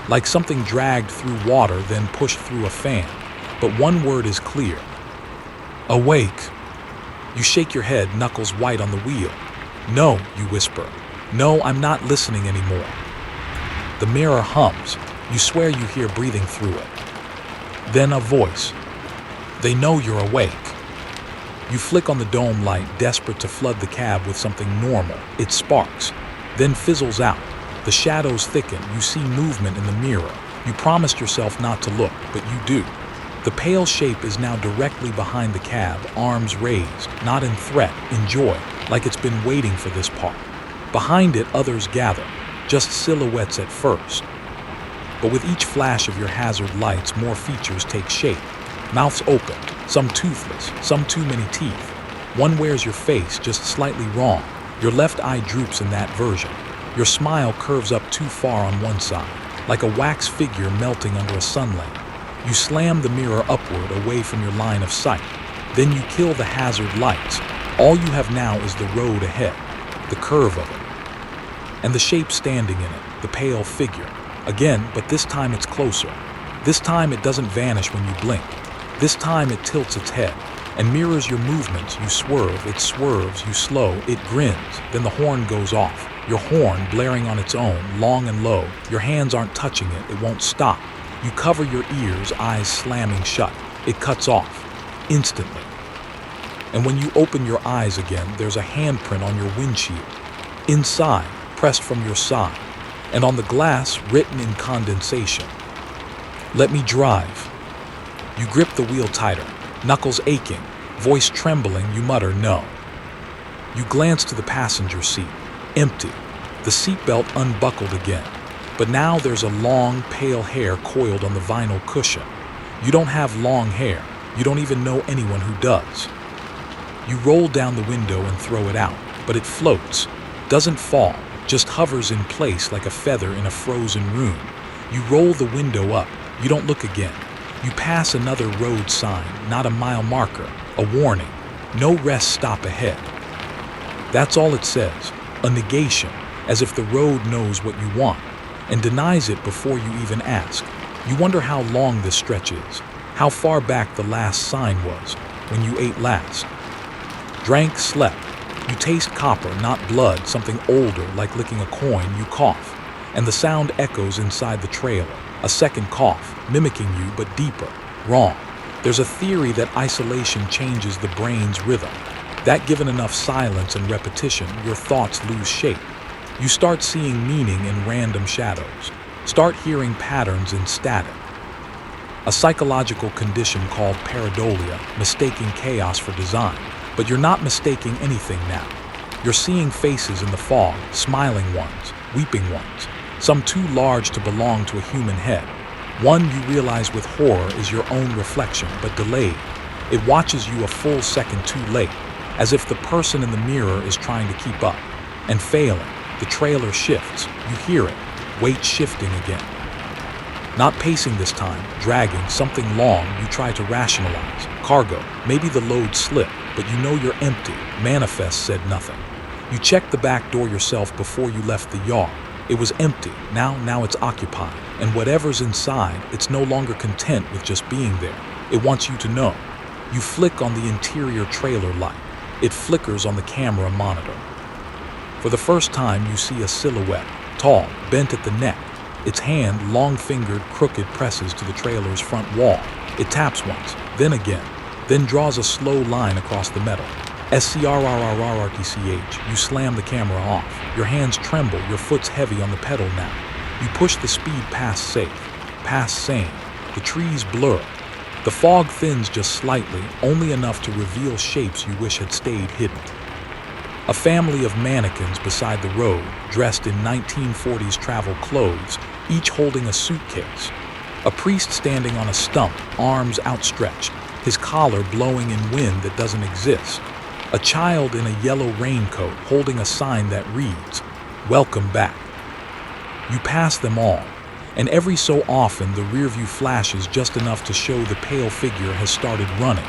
like something dragged through water then pushed through a fan. But one word is clear: awake. You shake your head, knuckles white on the wheel. No, you whisper. No, I'm not listening anymore. The mirror hums. You swear you hear breathing through it. Then a voice. They know you're awake. You flick on the dome light, desperate to flood the cab with something normal. It sparks, then fizzles out. The shadows thicken. You see movement in the mirror. You promised yourself not to look, but you do. The pale shape is now directly behind the cab, arms raised, not in threat, in joy, like it's been waiting for this part. Behind it, others gather, just silhouettes at first. But with each flash of your hazard lights, more features take shape. Mouths open, some toothless, some too many teeth. One wears your face just slightly wrong. Your left eye droops in that version. Your smile curves up too far on one side, like a wax figure melting under a sun lamp. You slam the mirror upward, away from your line of sight. Then you kill the hazard lights. All you have now is the road ahead, the curve of it, and the shape standing in it, the pale figure. Again, but this time it's closer. This time it doesn't vanish when you blink. This time it tilts its head and mirrors your movements. You swerve, it swerves, you slow, it grins. Then the horn goes off. Your horn blaring on its own, long and low. Your hands aren't touching it, it won't stop. You cover your ears, eyes slamming shut. It cuts off, instantly. And when you open your eyes again, there's a handprint on your windshield. Inside, pressed from your side, and on the glass, written in condensation: "Let me drive." You grip the wheel tighter, knuckles aching, voice trembling. You mutter no. You glance to the passenger seat, empty, the seatbelt unbuckled again. But now there's a long, pale hair coiled on the vinyl cushion. You don't have long hair. You don't even know anyone who does. You roll down the window and throw it out, but it floats, doesn't fall, just hovers in place like a feather in a frozen room. You roll the window up. You don't look again. You pass another road sign, not a mile marker, a warning. No rest stop ahead. That's all it says, a negation, as if the road knows what you want and denies it before you even ask. You wonder how long this stretch is, how far back the last sign was, when you ate last. Drank, slept. You taste copper, not blood, something older, like licking a coin. You cough, and the sound echoes inside the trailer. A second cough, mimicking you, but deeper. Wrong. There's a theory that isolation changes the brain's rhythm. That given enough silence and repetition, your thoughts lose shape. You start seeing meaning in random shadows. Start hearing patterns in static. A psychological condition called pareidolia, mistaking chaos for design. But you're not mistaking anything now. You're seeing faces in the fog, smiling ones, weeping ones, some too large to belong to a human head. One you realize with horror is your own reflection, but delayed. It watches you a full second too late, as if the person in the mirror is trying to keep up, and failing. The trailer shifts. You hear it, weight shifting again. Not pacing this time, dragging, something long you try to rationalize. Cargo, maybe the load slipped, but you know you're empty. Manifest said nothing. You checked the back door yourself before you left the yard. It was empty. Now it's occupied. And whatever's inside, it's no longer content with just being there. It wants you to know. You flick on the interior trailer light. It flickers on the camera monitor. For the first time, you see a silhouette, tall, bent at the neck. Its hand, long-fingered, crooked, presses to the trailer's front wall. It taps once, then again, then draws a slow line across the metal. SCRRRRRTCH. You slam the camera off. Your hands tremble, your foot's heavy on the pedal now. You push the speed past safe, past sane. The trees blur. The fog thins just slightly, only enough to reveal shapes you wish had stayed hidden. A family of mannequins beside the road, dressed in 1940s travel clothes, each holding a suitcase. A priest standing on a stump, arms outstretched, his collar blowing in wind that doesn't exist. A child in a yellow raincoat holding a sign that reads, "Welcome back." You pass them all, and every so often the rearview flashes just enough to show the pale figure has started running,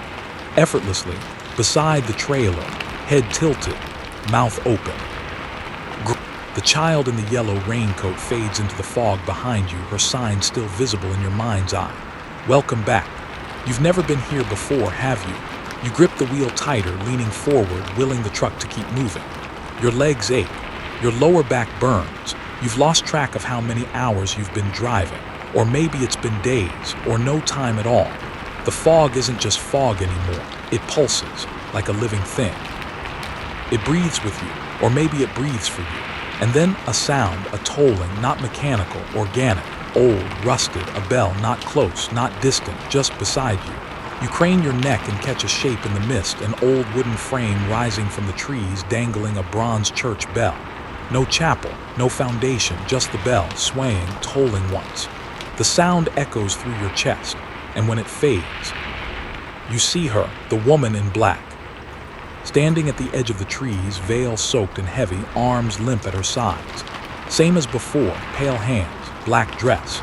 effortlessly, beside the trailer, head tilted, mouth open. The child in the yellow raincoat fades into the fog behind you, her sign still visible in your mind's eye. Welcome back. You've never been here before, have you? You grip the wheel tighter, leaning forward, willing the truck to keep moving. Your legs ache. Your lower back burns. You've lost track of how many hours you've been driving. Or maybe it's been days, or no time at all. The fog isn't just fog anymore. It pulses, like a living thing. It breathes with you, or maybe it breathes for you. And then a sound, a tolling, not mechanical, organic, old, rusted, a bell, not close, not distant, just beside you. You crane your neck and catch a shape in the mist, an old wooden frame rising from the trees, dangling a bronze church bell. No chapel, no foundation, just the bell, swaying, tolling once. The sound echoes through your chest, and when it fades, you see her, the woman in black. Standing at the edge of the trees, veil soaked and heavy, arms limp at her sides. Same as before, pale hands, black dress.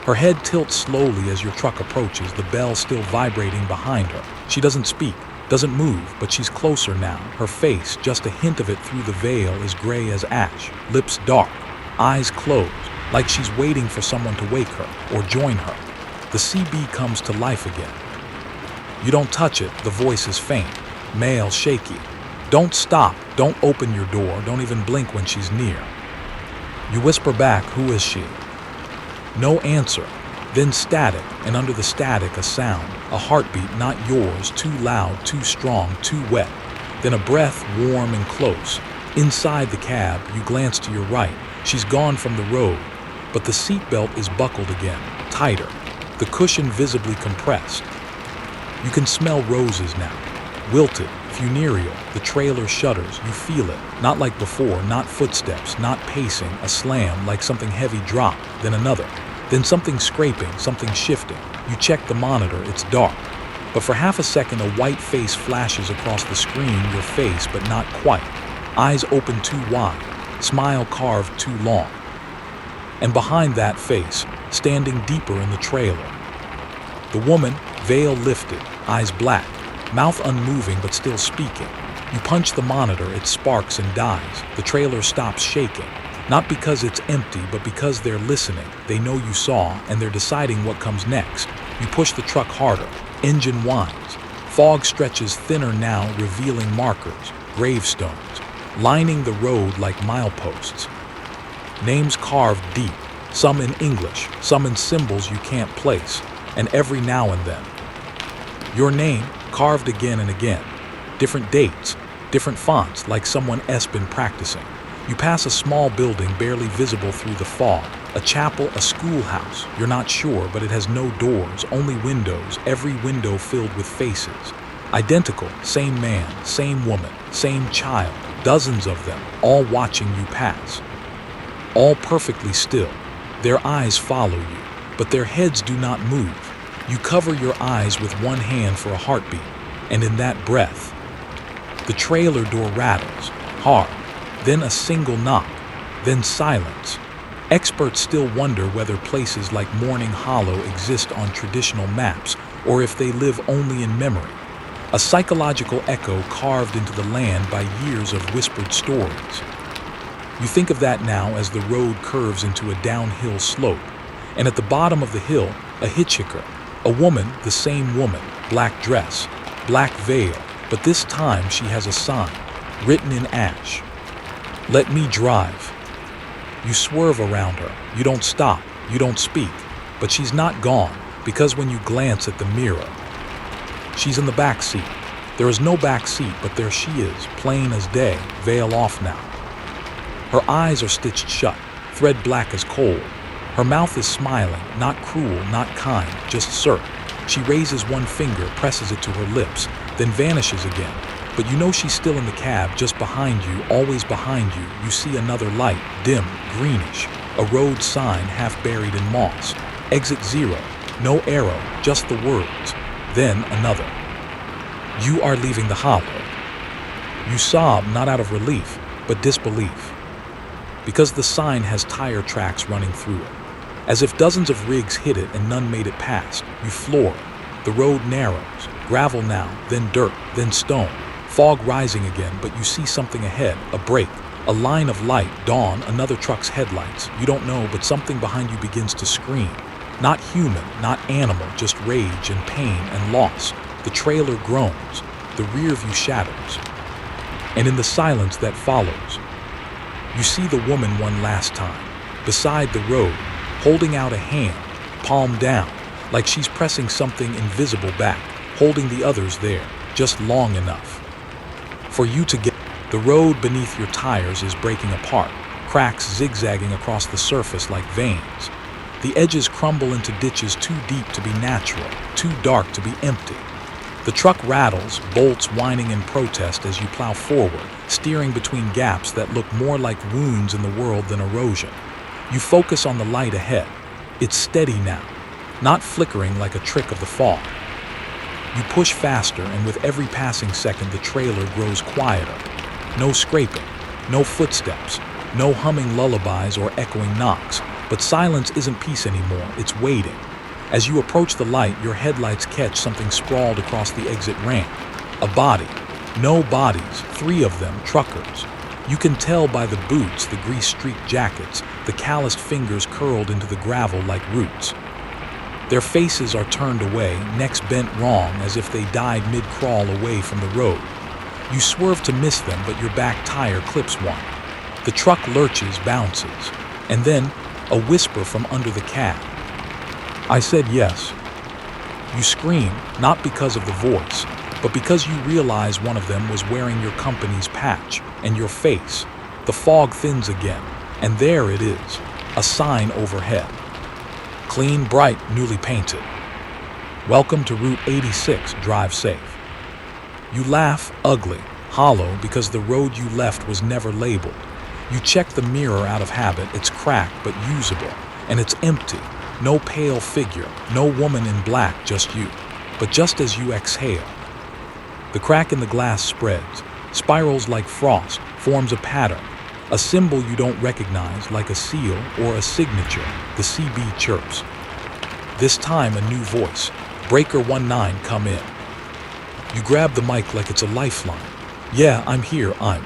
Her head tilts slowly as your truck approaches, the bell still vibrating behind her. She doesn't speak, doesn't move, but she's closer now. Her face, just a hint of it through the veil, is gray as ash, lips dark, eyes closed, like she's waiting for someone to wake her or join her. The CB comes to life again. You don't touch it, the voice is faint, male, shaky. Don't stop, don't open your door, don't even blink when she's near. You whisper back, who is she? No answer. Then static, and under the static a sound, a heartbeat not yours, too loud, too strong, too wet. Then a breath, warm and close. Inside the cab, you glance to your right. She's gone from the road, but the seatbelt is buckled again, tighter, the cushion visibly compressed. You can smell roses now, wilted, funereal. The trailer shudders, you feel it, not like before, not footsteps, not pacing, a slam, like something heavy dropped, then another. Then something scraping, something shifting. You check the monitor, it's dark. But for half a second, a white face flashes across the screen, your face, but not quite. Eyes open too wide, smile carved too long. And behind that face, standing deeper in the trailer, the woman, veil lifted, eyes black, mouth unmoving but still speaking. You punch the monitor, it sparks and dies. The trailer stops shaking. Not because it's empty, but because they're listening. They know you saw, and they're deciding what comes next. You push the truck harder. Engine whines. Fog stretches thinner now, revealing markers, gravestones, lining the road like mileposts. Names carved deep, some in English, some in symbols you can't place, and every now and then. Your name, carved again and again. Different dates, different fonts, like someone else been practicing. You pass a small building barely visible through the fog. A chapel, a schoolhouse. You're not sure, but it has no doors, only windows, every window filled with faces. Identical, same man, same woman, same child, dozens of them, all watching you pass. All perfectly still. Their eyes follow you, but their heads do not move. You cover your eyes with one hand for a heartbeat, and in that breath, the trailer door rattles, hard. Then a single knock, then silence. Experts still wonder whether places like Mourning Hollow exist on traditional maps or if they live only in memory. A psychological echo carved into the land by years of whispered stories. You think of that now as the road curves into a downhill slope, and at the bottom of the hill, a hitchhiker, a woman, the same woman, black dress, black veil, but this time she has a sign, written in ash. Let me drive. You swerve around her. You don't stop. You don't speak. But she's not gone, because when you glance at the mirror, she's in the back seat. There is no back seat, but there she is, plain as day, veil off now. Her eyes are stitched shut, thread black as coal. Her mouth is smiling, not cruel, not kind, just cert. She raises one finger, presses it to her lips, then vanishes again. But you know she's still in the cab, just behind you, always behind you. You see another light, dim, greenish. A road sign half buried in moss. Exit 0. No arrow, just the words. Then another. You are leaving the hollow. You sob, not out of relief, but disbelief. Because the sign has tire tracks running through it. As if dozens of rigs hit it and none made it past. You floor. The road narrows. Gravel now, then dirt, then stone. Fog rising again, but you see something ahead, a break, A line of light, dawn, another truck's headlights. You don't know, but something behind you begins to scream. Not human, not animal, just rage and pain and loss. The trailer groans, the rear view shatters. And in the silence that follows, you see the woman one last time, beside the road, holding out a hand, palm down, like she's pressing something invisible back, holding the others there, just long enough for you to get. The road beneath your tires is breaking apart, cracks zigzagging across the surface like veins. The edges crumble into ditches too deep to be natural, too dark to be empty. The truck rattles, bolts whining in protest as you plow forward, steering between gaps that look more like wounds in the world than erosion. You focus on the light ahead. It's steady now, not flickering like a trick of the fog. You push faster, and with every passing second, the trailer grows quieter. No scraping, no footsteps, no humming lullabies or echoing knocks. But silence isn't peace anymore, it's waiting. As you approach the light, your headlights catch something sprawled across the exit ramp. A body. No bodies, 3 of them, truckers. You can tell by the boots, the grease-streaked jackets, the calloused fingers curled into the gravel like roots. Their faces are turned away, necks bent wrong as if they died mid-crawl away from the road. You swerve to miss them, but your back tire clips one. The truck lurches, bounces, and then a whisper from under the cab. I said yes. You scream, not because of the voice, but because you realize one of them was wearing your company's patch and your face. The fog thins again, and there it is, a sign overhead. Clean, bright, newly painted. Welcome to Route 86, drive safe. You laugh, ugly, hollow, because the road you left was never labeled. You check the mirror out of habit, it's cracked but usable, and it's empty. No pale figure, no woman in black, just you. But just as you exhale, the crack in the glass spreads, spirals like frost, forms a pattern, a symbol you don't recognize, like a seal or a signature. The CB chirps. This time a new voice. Breaker 19, come in. You grab the mic like it's a lifeline. Yeah, I'm here, I'm.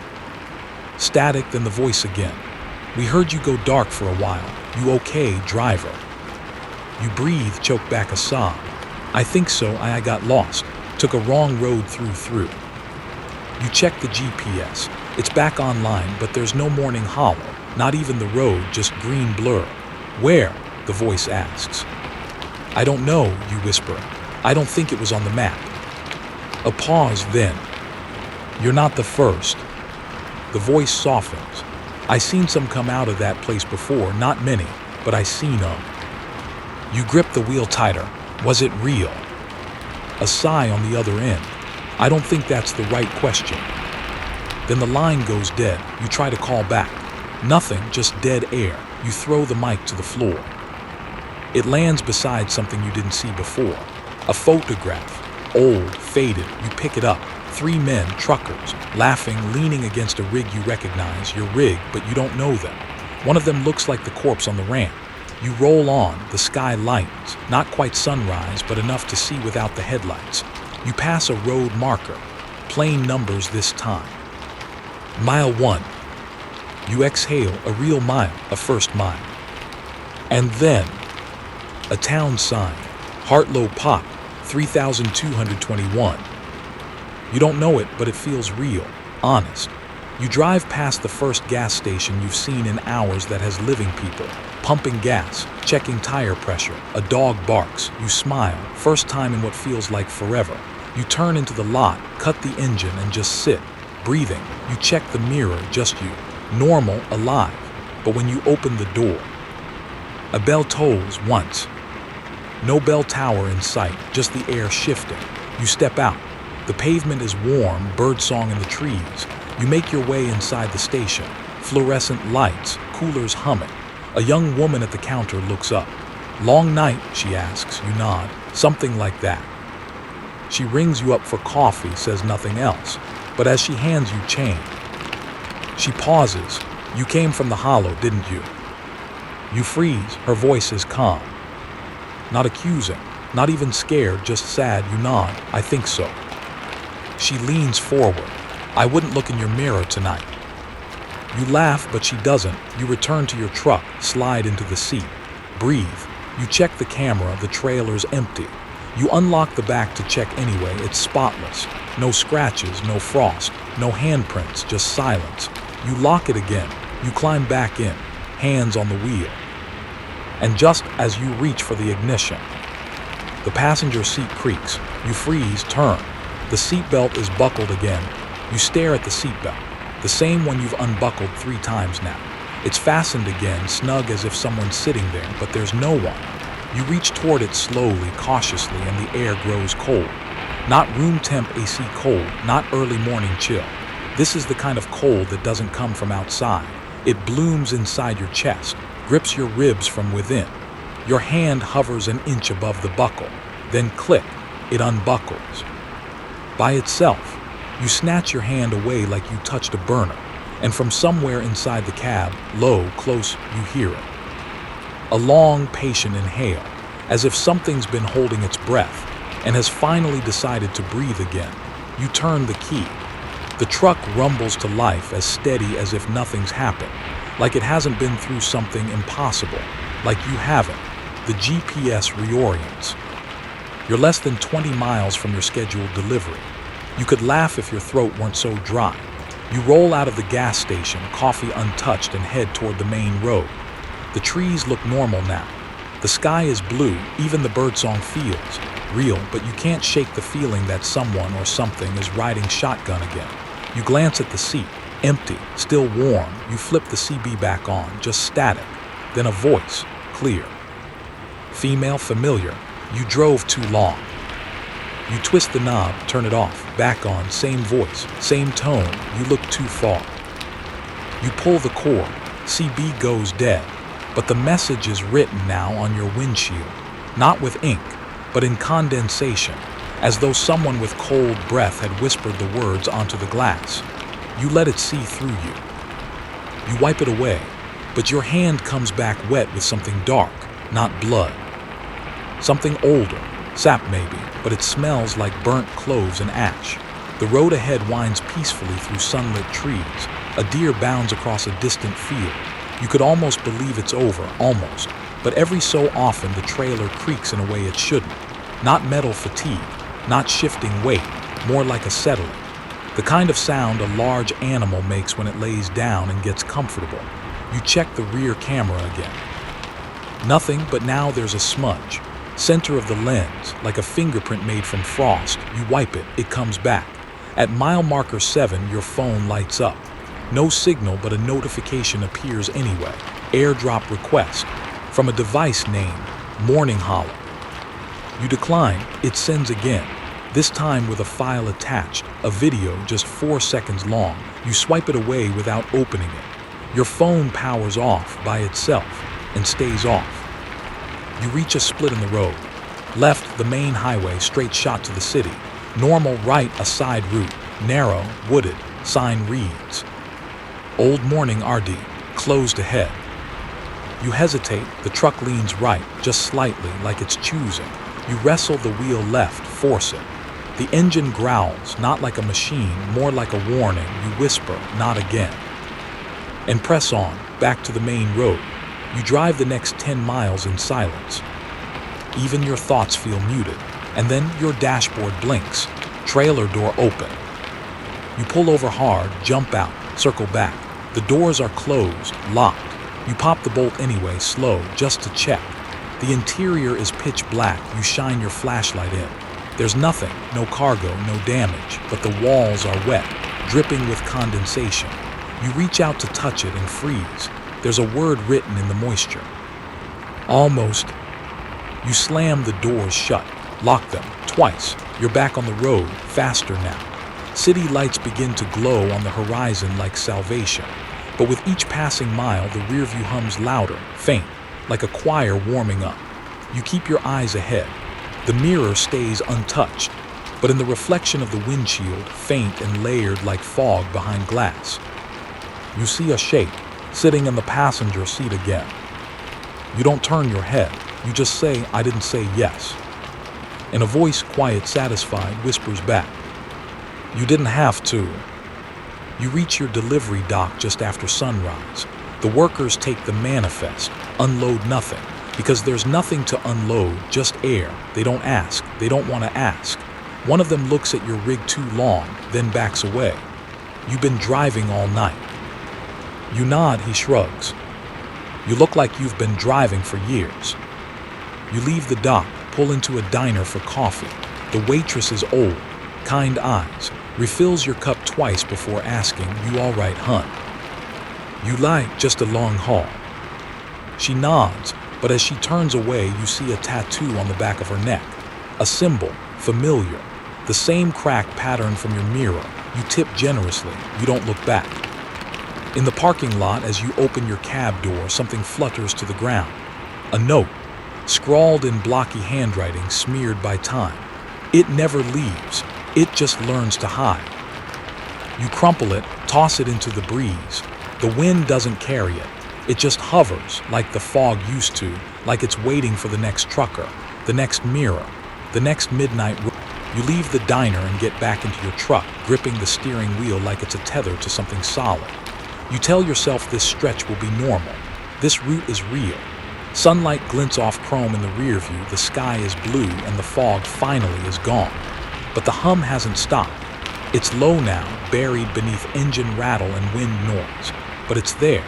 Static, then the voice again. We heard you go dark for a while. You okay, driver? You breathe, choke back a sob. I think so, I got lost. Took a wrong road through. You check the GPS. It's back online, but there's no Mourning Hollow. Not even the road, just green blur. Where? The voice asks. I don't know, you whisper. I don't think it was on the map. A pause, then. You're not the first. The voice softens. I seen some come out of that place before, not many, but I seen them. You grip the wheel tighter. Was it real? A sigh on the other end. I don't think that's the right question. Then the line goes dead. You try to call back. Nothing, just dead air. You throw the mic to the floor. It lands beside something you didn't see before. A photograph. Old, faded. You pick it up. 3 men, truckers, laughing, leaning against a rig you recognize. Your rig, but you don't know them. One of them looks like the corpse on the ramp. You roll on. The sky lightens. Not quite sunrise, but enough to see without the headlights. You pass a road marker. Plain numbers this time. Mile 1. You exhale, a real mile, a first mile. And then, a town sign. Hartlow Pop, 3221. You don't know it, but it feels real, honest. You drive past the first gas station you've seen in hours that has living people, pumping gas, checking tire pressure. A dog barks. You smile, first time in what feels like forever. You turn into the lot, cut the engine, and just sit, breathing. You check the mirror, just you. Normal, alive. But when you open the door, a bell tolls once. No bell tower in sight, just the air shifting. You step out. The pavement is warm, birdsong in the trees. You make your way inside the station. Fluorescent lights, coolers humming. A young woman at the counter looks up. Long night, she asks. You nod. Something like that. She rings you up for coffee, says nothing else. But as she hands you change, she pauses. You came from the hollow, didn't you? You freeze. Her voice is calm. Not accusing, not even scared, just sad. You nod. I think so. She leans forward. I wouldn't look in your mirror tonight. You laugh, but she doesn't. You return to your truck, slide into the seat. Breathe. You check the camera, the trailer's empty. You unlock the back to check anyway, it's spotless. No scratches, no frost, no handprints, just silence. You lock it again. You climb back in, hands on the wheel. And just as you reach for the ignition, the passenger seat creaks. You freeze, turn. The seatbelt is buckled again. You stare at the seatbelt, the same one you've unbuckled 3 times now. It's fastened again, snug as if someone's sitting there, but there's no one. You reach toward it slowly, cautiously, and the air grows cold. Not room temp AC cold, not early morning chill. This is the kind of cold that doesn't come from outside. It blooms inside your chest, grips your ribs from within. Your hand hovers an inch above the buckle. Then click, it unbuckles. By itself, you snatch your hand away like you touched a burner, and from somewhere inside the cab, low, close, you hear it. A long, patient inhale, as if something's been holding its breath and has finally decided to breathe again. You turn the key. The truck rumbles to life, as steady as if nothing's happened, like it hasn't been through something impossible, like you haven't. The GPS reorients. You're less than 20 miles from your scheduled delivery. You could laugh if your throat weren't so dry. You roll out of the gas station, coffee untouched, and head toward the main road. The trees look normal now. The sky is blue, even the birdsong feels real, but you can't shake the feeling that someone or something is riding shotgun again. You glance at the seat, empty, still warm. You flip the CB back on, just static. Then a voice, clear. Female, familiar. You drove too long. You twist the knob, turn it off, back on, same voice, same tone. You look too far. You pull the cord, CB goes dead, but the message is written now on your windshield, not with ink, but in condensation, as though someone with cold breath had whispered the words onto the glass. You let it see through you. You wipe it away, but your hand comes back wet with something dark, not blood. Something older, sap maybe, but it smells like burnt cloves and ash. The road ahead winds peacefully through sunlit trees. A deer bounds across a distant field. You could almost believe it's over, almost. But every so often the trailer creaks in a way it shouldn't. Not metal fatigue, not shifting weight, more like a settling. The kind of sound a large animal makes when it lays down and gets comfortable. You check the rear camera again. Nothing, but now there's a smudge. Center of the lens, like a fingerprint made from frost. You wipe it, it comes back. At mile marker 7, your phone lights up. No signal, but a notification appears anyway. Airdrop request from a device named Mourning Hollow. You decline, it sends again, this time with a file attached, a video just 4 seconds long. You swipe it away without opening it. Your phone powers off by itself and stays off. You reach a split in the road. Left, the main highway, straight shot to the city. Normal, right, a side route. Narrow, wooded, sign reads. Old Morning RD, closed ahead. You hesitate, the truck leans right, just slightly, like it's choosing. You wrestle the wheel left, force it. The engine growls, not like a machine, more like a warning. You whisper, not again. And press on, back to the main road. You drive the next 10 miles in silence. Even your thoughts feel muted, and then your dashboard blinks. Trailer door open. You pull over hard, jump out, circle back. The doors are closed, locked. You pop the bolt anyway, slow, just to check. The interior is pitch black. You shine your flashlight in. There's nothing, no cargo, no damage, but the walls are wet, dripping with condensation. You reach out to touch it and freeze. There's a word written in the moisture. Almost. You slam the doors shut, lock them, twice. You're back on the road, faster now. City lights begin to glow on the horizon like salvation. But with each passing mile, the rearview hums louder, faint, like a choir warming up. You keep your eyes ahead. The mirror stays untouched, but in the reflection of the windshield, faint and layered like fog behind glass. You see a shape, sitting in the passenger seat again. You don't turn your head. You just say, I didn't say yes. And a voice, quiet, satisfied, whispers back, you didn't have to. You reach your delivery dock just after sunrise. The workers take the manifest, unload nothing, because there's nothing to unload, just air. They don't ask, they don't want to ask. One of them looks at your rig too long, then backs away. You've been driving all night. You nod, he shrugs. You look like you've been driving for years. You leave the dock, pull into a diner for coffee. The waitress is old, kind eyes, refills your cup twice before asking, "You all right, hun?" You lie, "Just a long haul." She nods, but as she turns away, you see a tattoo on the back of her neck. A symbol, familiar. The same crack pattern from your mirror. You tip generously. You don't look back. In the parking lot, as you open your cab door, something flutters to the ground. A note, scrawled in blocky handwriting, smeared by time. It never leaves. It just learns to hide. You crumple it, toss it into the breeze. The wind doesn't carry it. It just hovers, like the fog used to, like it's waiting for the next trucker, the next mirror, the next midnight. You leave the diner and get back into your truck, gripping the steering wheel like it's a tether to something solid. You tell yourself this stretch will be normal. This route is real. Sunlight glints off chrome in the rearview, the sky is blue, and the fog finally is gone. But the hum hasn't stopped. It's low now, buried beneath engine rattle and wind noise. But it's there,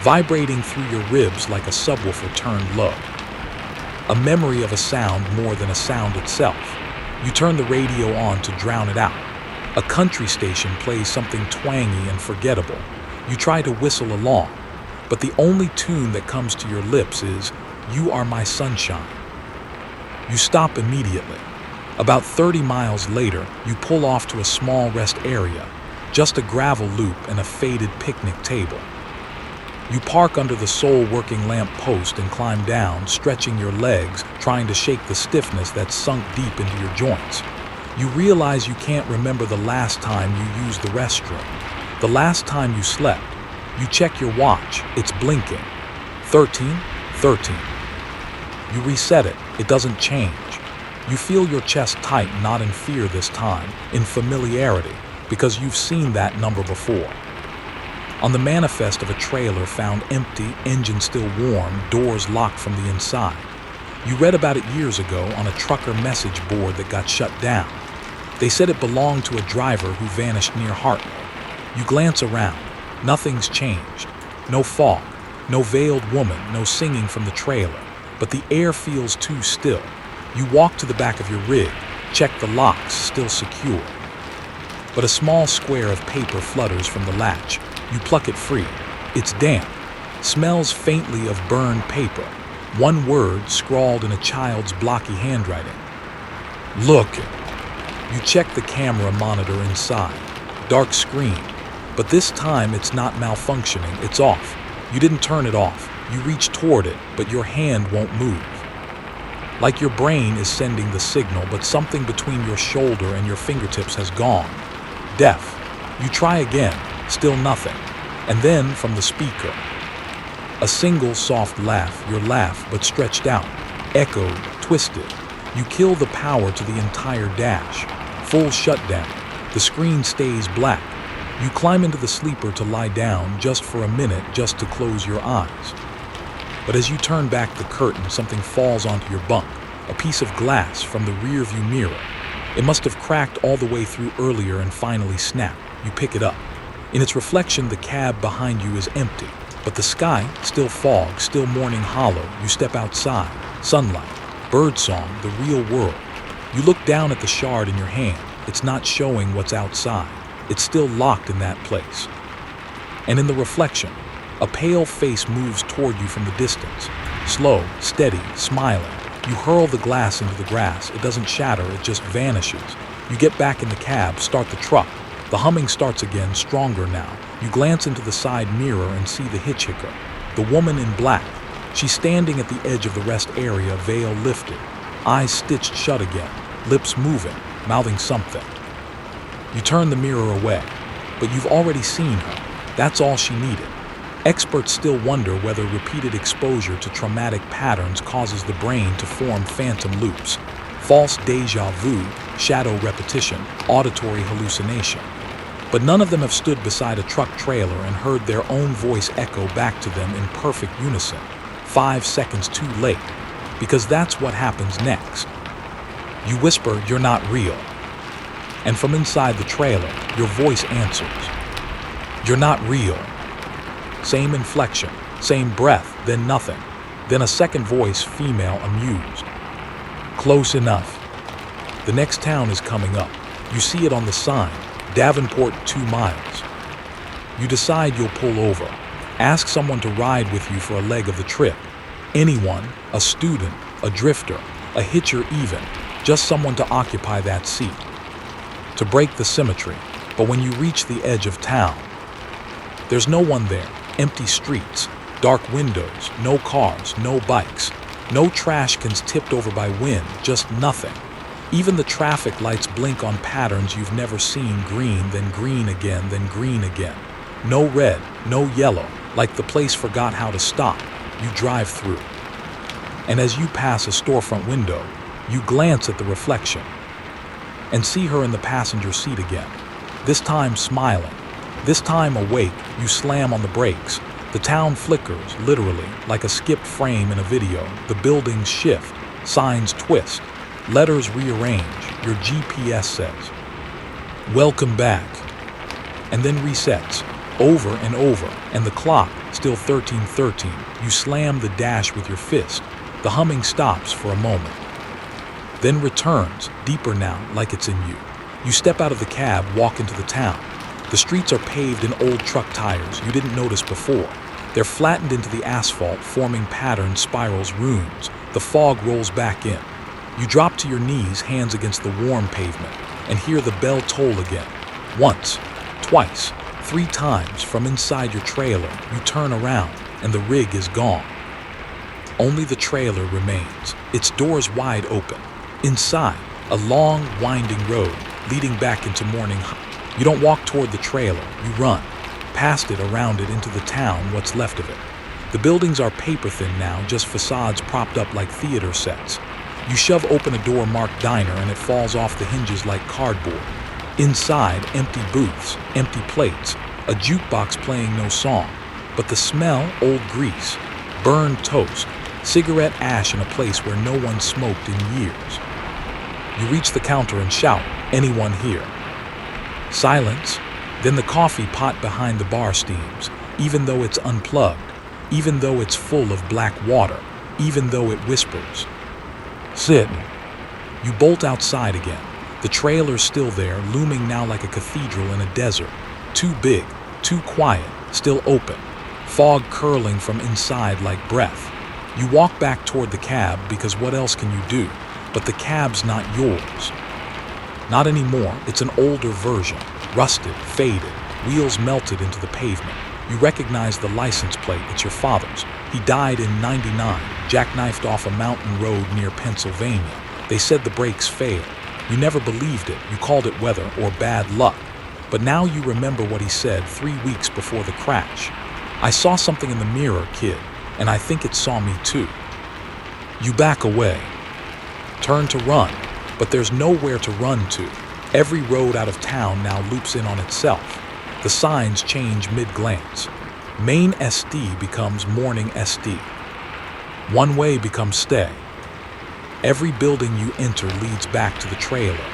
vibrating through your ribs like a subwoofer turned low. A memory of a sound more than a sound itself. You turn the radio on to drown it out. A country station plays something twangy and forgettable. You try to whistle along, but the only tune that comes to your lips is, "You are my sunshine." You stop immediately. About 30 miles later, you pull off to a small rest area, just a gravel loop and a faded picnic table. You park under the sole working lamp post and climb down, stretching your legs, trying to shake the stiffness that's sunk deep into your joints. You realize you can't remember the last time you used the restroom, the last time you slept. You check your watch, it's blinking. 13. You reset it, it doesn't change. You feel your chest tighten, not in fear this time, in familiarity, because you've seen that number before. On the manifest of a trailer found empty, engine still warm, doors locked from the inside. You read about it years ago on a trucker message board that got shut down. They said it belonged to a driver who vanished near Hartnell. You glance around. Nothing's changed. No fog, no veiled woman, no singing from the trailer. But the air feels too still. You walk to the back of your rig, check the locks, still secure. But a small square of paper flutters from the latch. You pluck it free. It's damp. Smells faintly of burned paper. One word scrawled in a child's blocky handwriting. "Look." You check the camera monitor inside. Dark screen. But this time it's not malfunctioning, it's off. You didn't turn it off. You reach toward it, but your hand won't move. Like your brain is sending the signal, but something between your shoulder and your fingertips has gone. Deaf. You try again, still nothing. And then from the speaker, a single soft laugh, your laugh but stretched out, echoed, twisted. You kill the power to the entire dash. Full shutdown. The screen stays black. You climb into the sleeper to lie down just for a minute, just to close your eyes. But as you turn back the curtain, something falls onto your bunk, a piece of glass from the rearview mirror. It must have cracked all the way through earlier and finally snapped. You pick it up. In its reflection, the cab behind you is empty, but the sky, still fog, still Mourning Hollow. You step outside, sunlight, birdsong, the real world. You look down at the shard in your hand. It's not showing what's outside. It's still locked in that place. And in the reflection, a pale face moves toward you from the distance. Slow, steady, smiling. You hurl the glass into the grass. It doesn't shatter, it just vanishes. You get back in the cab, start the truck. The humming starts again, stronger now. You glance into the side mirror and see the hitchhiker. The woman in black. She's standing at the edge of the rest area, veil lifted. Eyes stitched shut again. Lips moving, mouthing something. You turn the mirror away, but you've already seen her. That's all she needed. Experts still wonder whether repeated exposure to traumatic patterns causes the brain to form phantom loops. False déjà vu, shadow repetition, auditory hallucination. But none of them have stood beside a truck trailer and heard their own voice echo back to them in perfect unison, 5 seconds too late, because that's what happens next. You whisper, "You're not real." And from inside the trailer, your voice answers, "You're not real." Same inflection, same breath, then nothing. Then a second voice, female, amused. "Close enough." The next town is coming up. You see it on the sign, Davenport 2 miles. You decide you'll pull over. Ask someone to ride with you for a leg of the trip. Anyone, a student, a drifter, a hitcher even, just someone to occupy that seat. To break the symmetry. But when you reach the edge of town, there's no one there. Empty streets, dark windows, no cars, no bikes, no trash cans tipped over by wind, just nothing. Even the traffic lights blink on patterns you've never seen, green, then green again, then green again. No red, no yellow, like the place forgot how to stop. You drive through. And as you pass a storefront window, you glance at the reflection and see her in the passenger seat again. This time smiling. This time awake, you slam on the brakes. The town flickers, literally, like a skipped frame in a video. The buildings shift, signs twist, letters rearrange. Your GPS says, "Welcome back," and then resets, over and over, and the clock, still 13:13. You slam the dash with your fist. The humming stops for a moment, then returns, deeper now, like it's in you. You step out of the cab, walk into the town. The streets are paved in old truck tires you didn't notice before. They're flattened into the asphalt, forming patterns, spirals, runes. The fog rolls back in. You drop to your knees, hands against the warm pavement, and hear the bell toll again. Once, twice, 3 times from inside your trailer. You turn around, and the rig is gone. Only the trailer remains, its doors wide open. Inside, a long, winding road leading back into Mourning Hollow. You don't walk toward the trailer, you run. Past it, around it, into the town, what's left of it. The buildings are paper-thin now, just facades propped up like theater sets. You shove open a door marked diner and it falls off the hinges like cardboard. Inside, empty booths, empty plates, a jukebox playing no song. But the smell, old grease, burned toast, cigarette ash in a place where no one smoked in years. You reach the counter and shout, "Anyone here?" Silence. Then the coffee pot behind the bar steams, even though it's unplugged, even though it's full of black water, even though it whispers, "Sit." You bolt outside again. The trailer's still there, looming now like a cathedral in a desert. Too big, too quiet, still open. Fog curling from inside like breath. You walk back toward the cab because what else can you do? But the cab's not yours. Not anymore. It's an older version. Rusted, faded, wheels melted into the pavement. You recognize the license plate. It's your father's. He died in '99, jackknifed off a mountain road near Pennsylvania. They said the brakes failed. You never believed it. You called it weather or bad luck. But now you remember what he said 3 weeks before the crash. "I saw something in the mirror, kid, and I think it saw me too." You back away. Turn to run, but there's nowhere to run to. Every road out of town now loops in on itself. The signs change mid-glance. Main SD becomes Mourning SD. One way becomes stay. Every building you enter leads back to the trailer.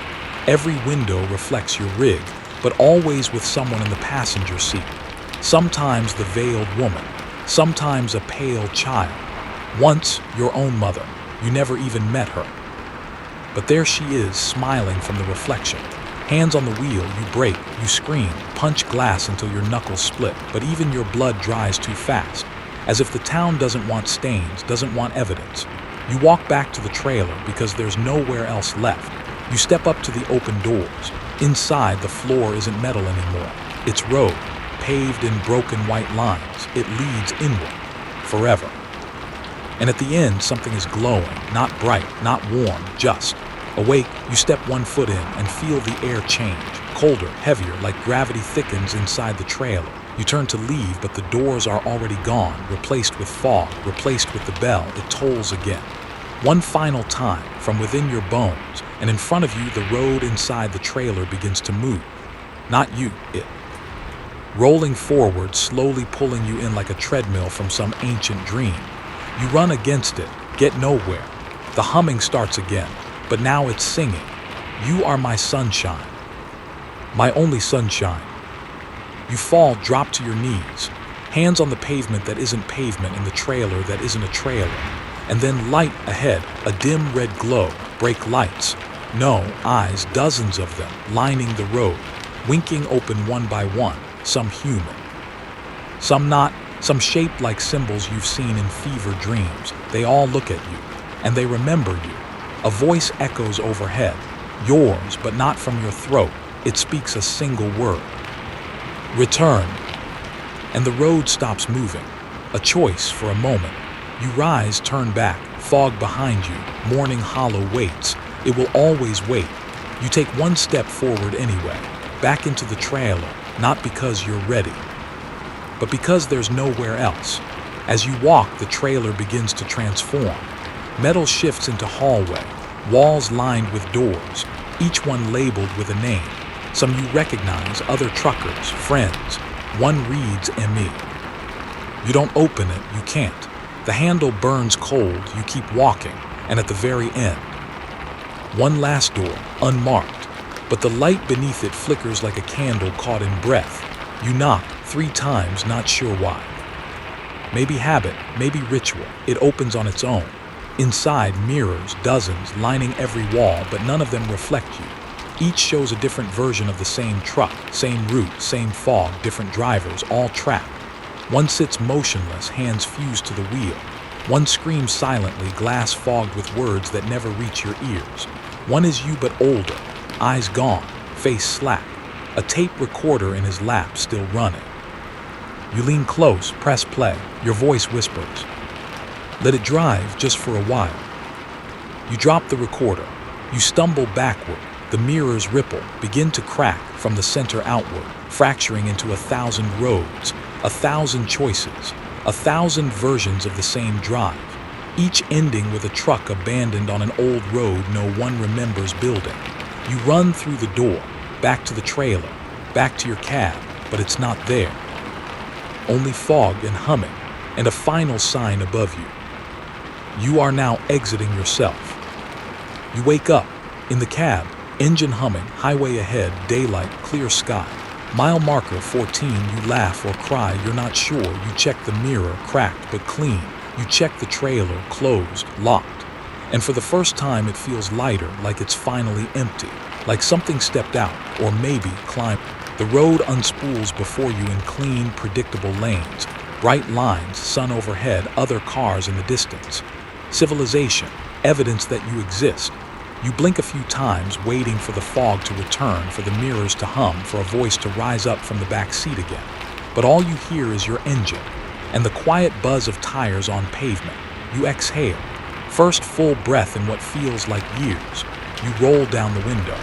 Every window reflects your rig, but always with someone in the passenger seat. Sometimes the veiled woman, sometimes a pale child. Once your own mother. You never even met her. But there she is, smiling from the reflection. Hands on the wheel, you brake, you scream, punch glass until your knuckles split, but even your blood dries too fast. As if the town doesn't want stains, doesn't want evidence. You walk back to the trailer because there's nowhere else left. You step up to the open doors. Inside, the floor isn't metal anymore. It's road, paved in broken white lines. It leads inward, forever. And at the end, something is glowing, not bright, not warm, just. Awake, you step 1 foot in and feel the air change, colder, heavier, like gravity thickens inside the trailer. You turn to leave, but the doors are already gone, replaced with fog, replaced with the bell. It tolls again. One final time, from within your bones, and in front of you, the road inside the trailer begins to move. Not you, it. Rolling forward, slowly pulling you in like a treadmill from some ancient dream. You run against it, get nowhere. The humming starts again, but now it's singing. You are my sunshine. My only sunshine. You fall, drop to your knees, hands on the pavement that isn't pavement in the trailer that isn't a trailer. And then light ahead, a dim red glow, brake lights. No, eyes, dozens of them, lining the road, winking open one by one, some human. Some not, some shaped like symbols you've seen in fever dreams. They all look at you, and they remember you. A voice echoes overhead, yours, but not from your throat. It speaks a single word. Return. And the road stops moving. A choice for a moment. You rise, turn back, fog behind you, Mourning Hollow waits. It will always wait. You take one step forward anyway, back into the trailer, not because you're ready, but because there's nowhere else. As you walk, the trailer begins to transform. Metal shifts into hallway, walls lined with doors, each one labeled with a name. Some you recognize, other truckers, friends. One reads ME. You don't open it, you can't. The handle burns cold, you keep walking, and at the very end, one last door, unmarked, but the light beneath it flickers like a candle caught in breath. You knock 3 times, not sure why. Maybe habit, maybe ritual. It opens on its own. Inside, mirrors, dozens, lining every wall, but none of them reflect you. Each shows a different version of the same truck, same route, same fog, different drivers, all trapped. One sits motionless, hands fused to the wheel. One screams silently, glass fogged with words that never reach your ears. One is you but older, eyes gone, face slack, a tape recorder in his lap still running. You lean close, press play, your voice whispers. Let it drive just for a while. You drop the recorder. You stumble backward. The mirrors ripple, begin to crack from the center outward, fracturing into 1,000 roads, 1,000 choices, 1,000 versions of the same drive, each ending with a truck abandoned on an old road no one remembers building. You run through the door, back to the trailer, back to your cab, but it's not there. Only fog and humming, and a final sign above you. You are now exiting yourself. You wake up, in the cab, engine humming, highway ahead, daylight, clear sky. Mile marker 14, you laugh or cry, you're not sure. You check the mirror, cracked but clean. You check the trailer, closed, locked. And for the first time it feels lighter, like it's finally empty, like something stepped out, or maybe climbed. The road unspools before you in clean, predictable lanes. Bright lines, sun overhead, other cars in the distance. Civilization, evidence that you exist. You blink a few times, waiting for the fog to return, for the mirrors to hum, for a voice to rise up from the back seat again. But all you hear is your engine, and the quiet buzz of tires on pavement. You exhale, first full breath in what feels like years. You roll down the window.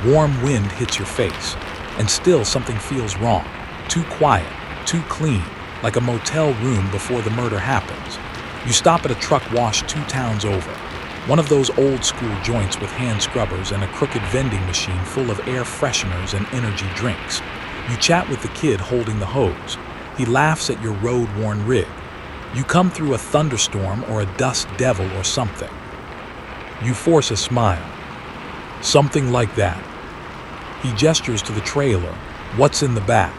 Warm wind hits your face, and still something feels wrong. Too quiet, too clean, like a motel room before the murder happens. You stop at a truck wash 2 towns over. One of those old-school joints with hand scrubbers and a crooked vending machine full of air fresheners and energy drinks. You chat with the kid holding the hose. He laughs at your road-worn rig. You come through a thunderstorm or a dust devil or something. You force a smile. Something like that. He gestures to the trailer. What's in the back?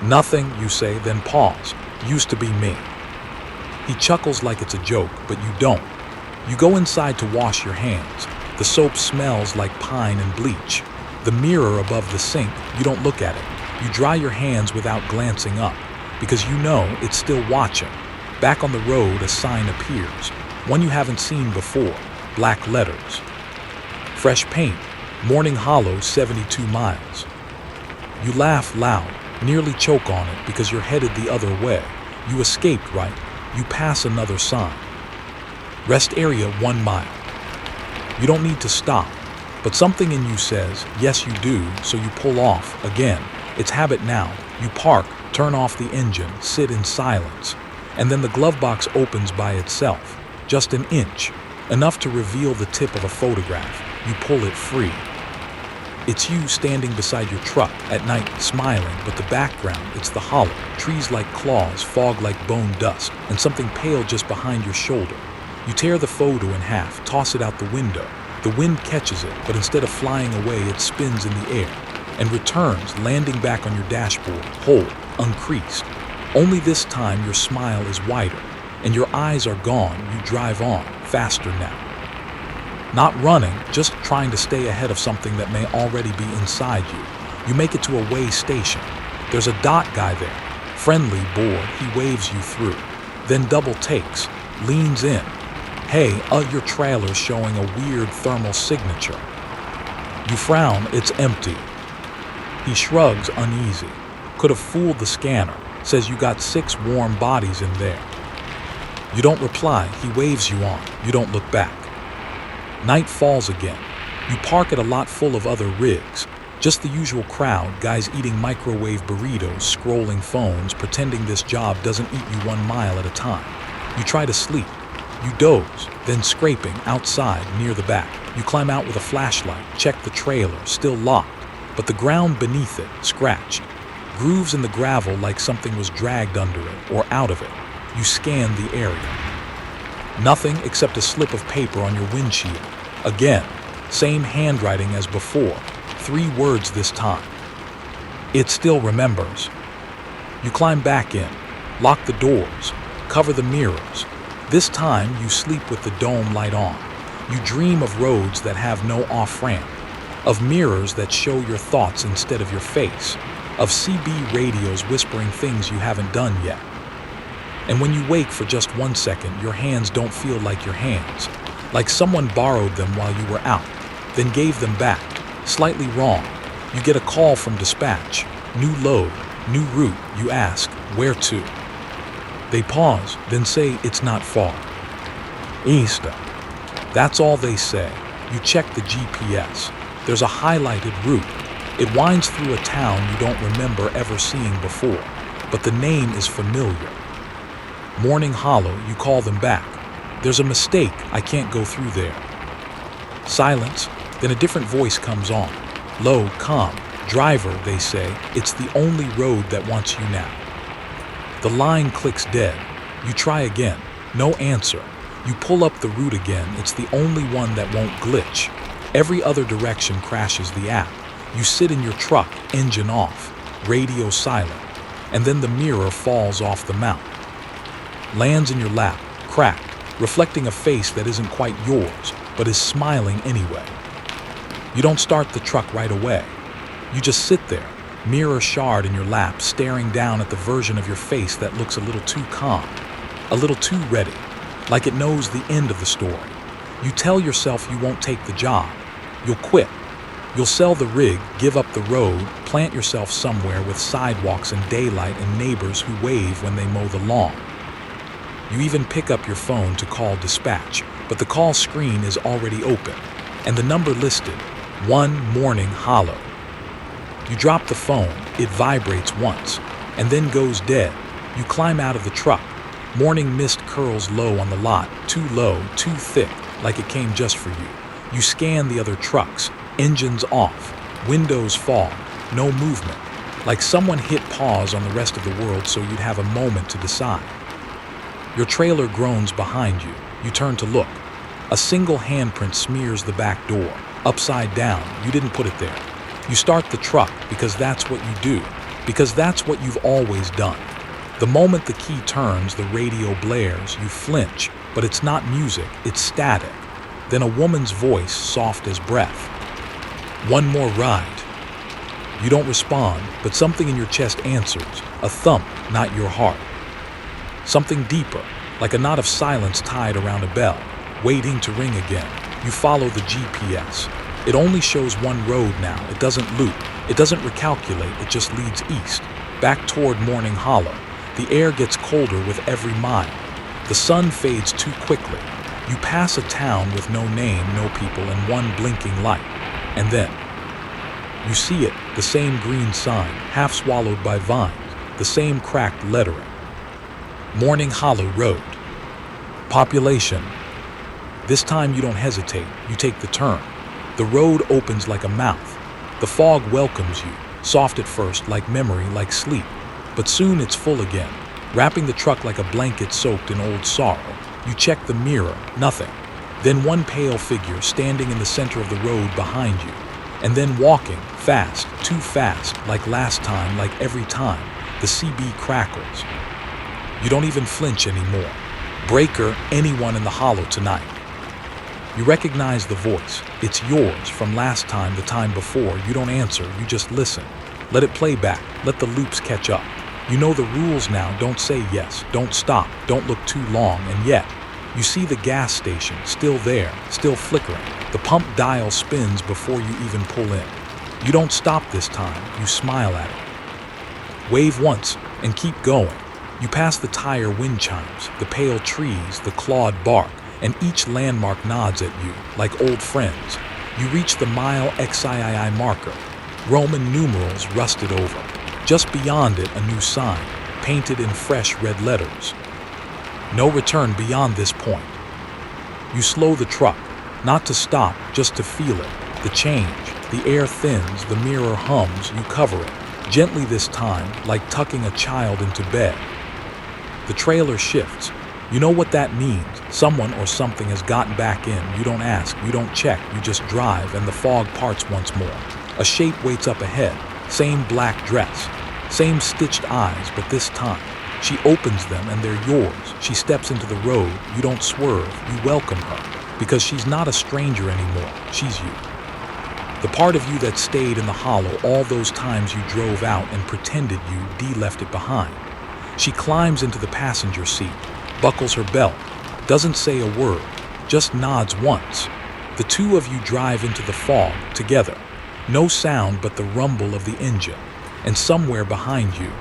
Nothing, you say, then pause. Used to be me. He chuckles like it's a joke, but you don't. You go inside to wash your hands. The soap smells like pine and bleach. The mirror above the sink, you don't look at it. You dry your hands without glancing up, because you know it's still watching. Back on the road, a sign appears. One you haven't seen before. Black letters. Fresh paint. Mourning Hollow, 72 miles. You laugh loud, nearly choke on it because you're headed the other way. You escaped, right? You pass another sign. Rest area 1 mile. You don't need to stop, but something in you says, yes you do, so you pull off, again. It's habit now. You park, turn off the engine, sit in silence, and then the glove box opens by itself, just an inch, enough to reveal the tip of a photograph. You pull it free. It's you standing beside your truck at night, smiling, but the background, it's the hollow. Trees like claws, fog like bone dust, and something pale just behind your shoulder. You tear the photo in half, toss it out the window. The wind catches it, but instead of flying away, it spins in the air and returns, landing back on your dashboard, whole, uncreased. Only this time your smile is wider, and your eyes are gone. You drive on, faster now. Not running, just trying to stay ahead of something that may already be inside you. You make it to a way station. There's a dot guy there. Friendly, bored, he waves you through. Then double takes, leans in. Hey, your trailer's showing a weird thermal signature. You frown, it's empty. He shrugs, uneasy. Could have fooled the scanner. Says you got 6 warm bodies in there. You don't reply, he waves you on. You don't look back. Night falls again. You park at a lot full of other rigs. Just the usual crowd, guys eating microwave burritos, scrolling phones, pretending this job doesn't eat you 1 mile at a time. You try to sleep. You doze, then scraping outside near the back. You climb out with a flashlight, check the trailer, still locked, but the ground beneath it, scratched. Grooves in the gravel like something was dragged under it or out of it. You scan the area. Nothing except a slip of paper on your windshield. Again, same handwriting as before. 3 words this time. It still remembers. You climb back in, lock the doors, cover the mirrors. This time you sleep with the dome light on. You dream of roads that have no off-ramp, of mirrors that show your thoughts instead of your face, of CB radios whispering things you haven't done yet. And when you wake for just 1 second, your hands don't feel like your hands, like someone borrowed them while you were out, then gave them back, slightly wrong. You get a call from dispatch, new load, new route. You ask, where to? They pause, then say it's not far. East. That's all they say. You check the GPS. There's a highlighted route. It winds through a town you don't remember ever seeing before, but the name is familiar. Mourning Hollow, you call them back. There's a mistake, I can't go through there. Silence, then a different voice comes on. Low, calm. Driver, they say, it's the only road that wants you now. The line clicks dead. You try again. No answer. You pull up the route again. It's the only one that won't glitch. Every other direction crashes the app. You sit in your truck, engine off, radio silent, and then the mirror falls off the mount. Lands in your lap, cracked, reflecting a face that isn't quite yours, but is smiling anyway. You don't start the truck right away. You just sit there, mirror shard in your lap, staring down at the version of your face that looks a little too calm, a little too ready, like it knows the end of the story. You tell yourself you won't take the job. You'll quit. You'll sell the rig, give up the road, plant yourself somewhere with sidewalks and daylight and neighbors who wave when they mow the lawn. You even pick up your phone to call dispatch, but the call screen is already open, and the number listed, 1 Mourning Hollow. You drop the phone, it vibrates once, and then goes dead. You climb out of the truck. Morning mist curls low on the lot, too low, too thick, like it came just for you. You scan the other trucks, engines off, windows fog, no movement, like someone hit pause on the rest of the world so you'd have a moment to decide. Your trailer groans behind you. You turn to look. A single handprint smears the back door, upside down. You didn't put it there. You start the truck because that's what you do, because that's what you've always done. The moment the key turns, the radio blares, you flinch, but it's not music, it's static. Then a woman's voice, soft as breath. 1 more ride. You don't respond, but something in your chest answers, a thump, not your heart. Something deeper, like a knot of silence tied around a bell, waiting to ring again. You follow the GPS. It only shows 1 road now. It doesn't loop. It doesn't recalculate. It just leads east, back toward Mourning Hollow. The air gets colder with every mile. The sun fades too quickly. You pass a town with no name, no people, and 1 blinking light. And then, you see it, the same green sign, half swallowed by vines, the same cracked lettering. Mourning Hollow Road. Population. This time you don't hesitate. You take the turn. The road opens like a mouth. The fog welcomes you, soft at first, like memory, like sleep. But soon it's full again, wrapping the truck like a blanket soaked in old sorrow. You check the mirror, nothing. Then one pale figure standing in the center of the road behind you. And then walking, fast, too fast, like last time, like every time. The CB crackles. You don't even flinch anymore. Breaker, anyone in the hollow tonight. You recognize the voice. It's yours from last time, the time before. You don't answer, you just listen. Let it play back. Let the loops catch up. You know the rules now. Don't say yes. Don't stop. Don't look too long. And yet, you see the gas station still there, still flickering. The pump dial spins before you even pull in. You don't stop this time. You smile at it. Wave once and keep going. You pass the tire wind chimes, the pale trees, the clawed bark, and each landmark nods at you like old friends. You reach the mile XIII marker. Roman numerals rusted over. Just beyond it, a new sign, painted in fresh red letters. No return beyond this point. You slow the truck, not to stop, just to feel it. The change, the air thins, the mirror hums, you cover it. Gently this time, like tucking a child into bed. The trailer shifts. You know what that means. Someone or something has gotten back in. You don't ask, you don't check, you just drive, and the fog parts once more. A shape waits up ahead. Same black dress. Same stitched eyes, but this time, she opens them and they're yours. She steps into the road. You don't swerve. You welcome her. Because she's not a stranger anymore. She's you. The part of you that stayed in the hollow all those times you drove out and pretended you left it behind. She climbs into the passenger seat, buckles her belt, doesn't say a word, just nods once. The two of you drive into the fog together. No sound but the rumble of the engine, and somewhere behind you,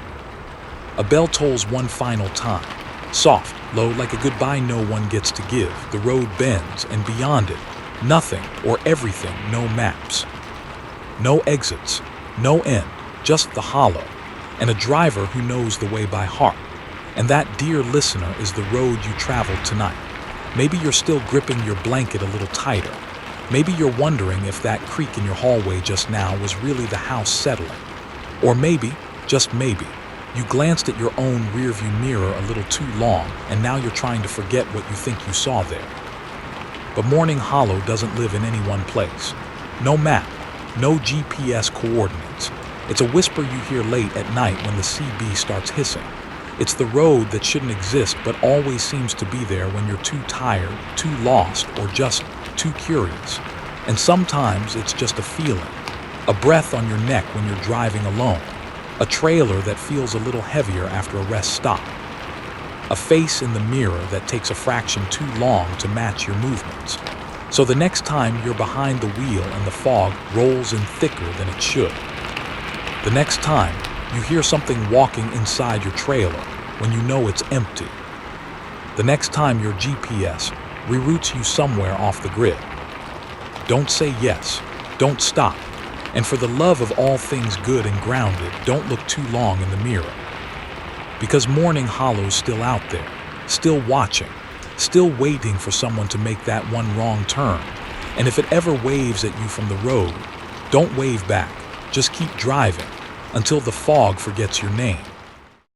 a bell tolls one final time. Soft, low, like a goodbye no one gets to give. The road bends, and beyond it, nothing or everything, no maps. No exits, no end, just the hollow, and a driver who knows the way by heart. And that, dear listener, is the road you traveled tonight. Maybe you're still gripping your blanket a little tighter. Maybe you're wondering if that creak in your hallway just now was really the house settling. Or maybe, just maybe, you glanced at your own rearview mirror a little too long, and now you're trying to forget what you think you saw there. But Mourning Hollow doesn't live in any one place. No map, no GPS coordinates. It's a whisper you hear late at night when the CB starts hissing. It's the road that shouldn't exist but always seems to be there when you're too tired, too lost, or just too curious. And sometimes it's just a feeling, a breath on your neck when you're driving alone, a trailer that feels a little heavier after a rest stop, a face in the mirror that takes a fraction too long to match your movements. So the next time you're behind the wheel and the fog rolls in thicker than it should, the next time you hear something walking inside your trailer when you know it's empty, the next time your GPS reroutes you somewhere off the grid, don't say yes, don't stop, and for the love of all things good and grounded, don't look too long in the mirror. Because Mourning Hollow's still out there, still watching, still waiting for someone to make that one wrong turn. And if it ever waves at you from the road, don't wave back, just keep driving until the fog forgets your name.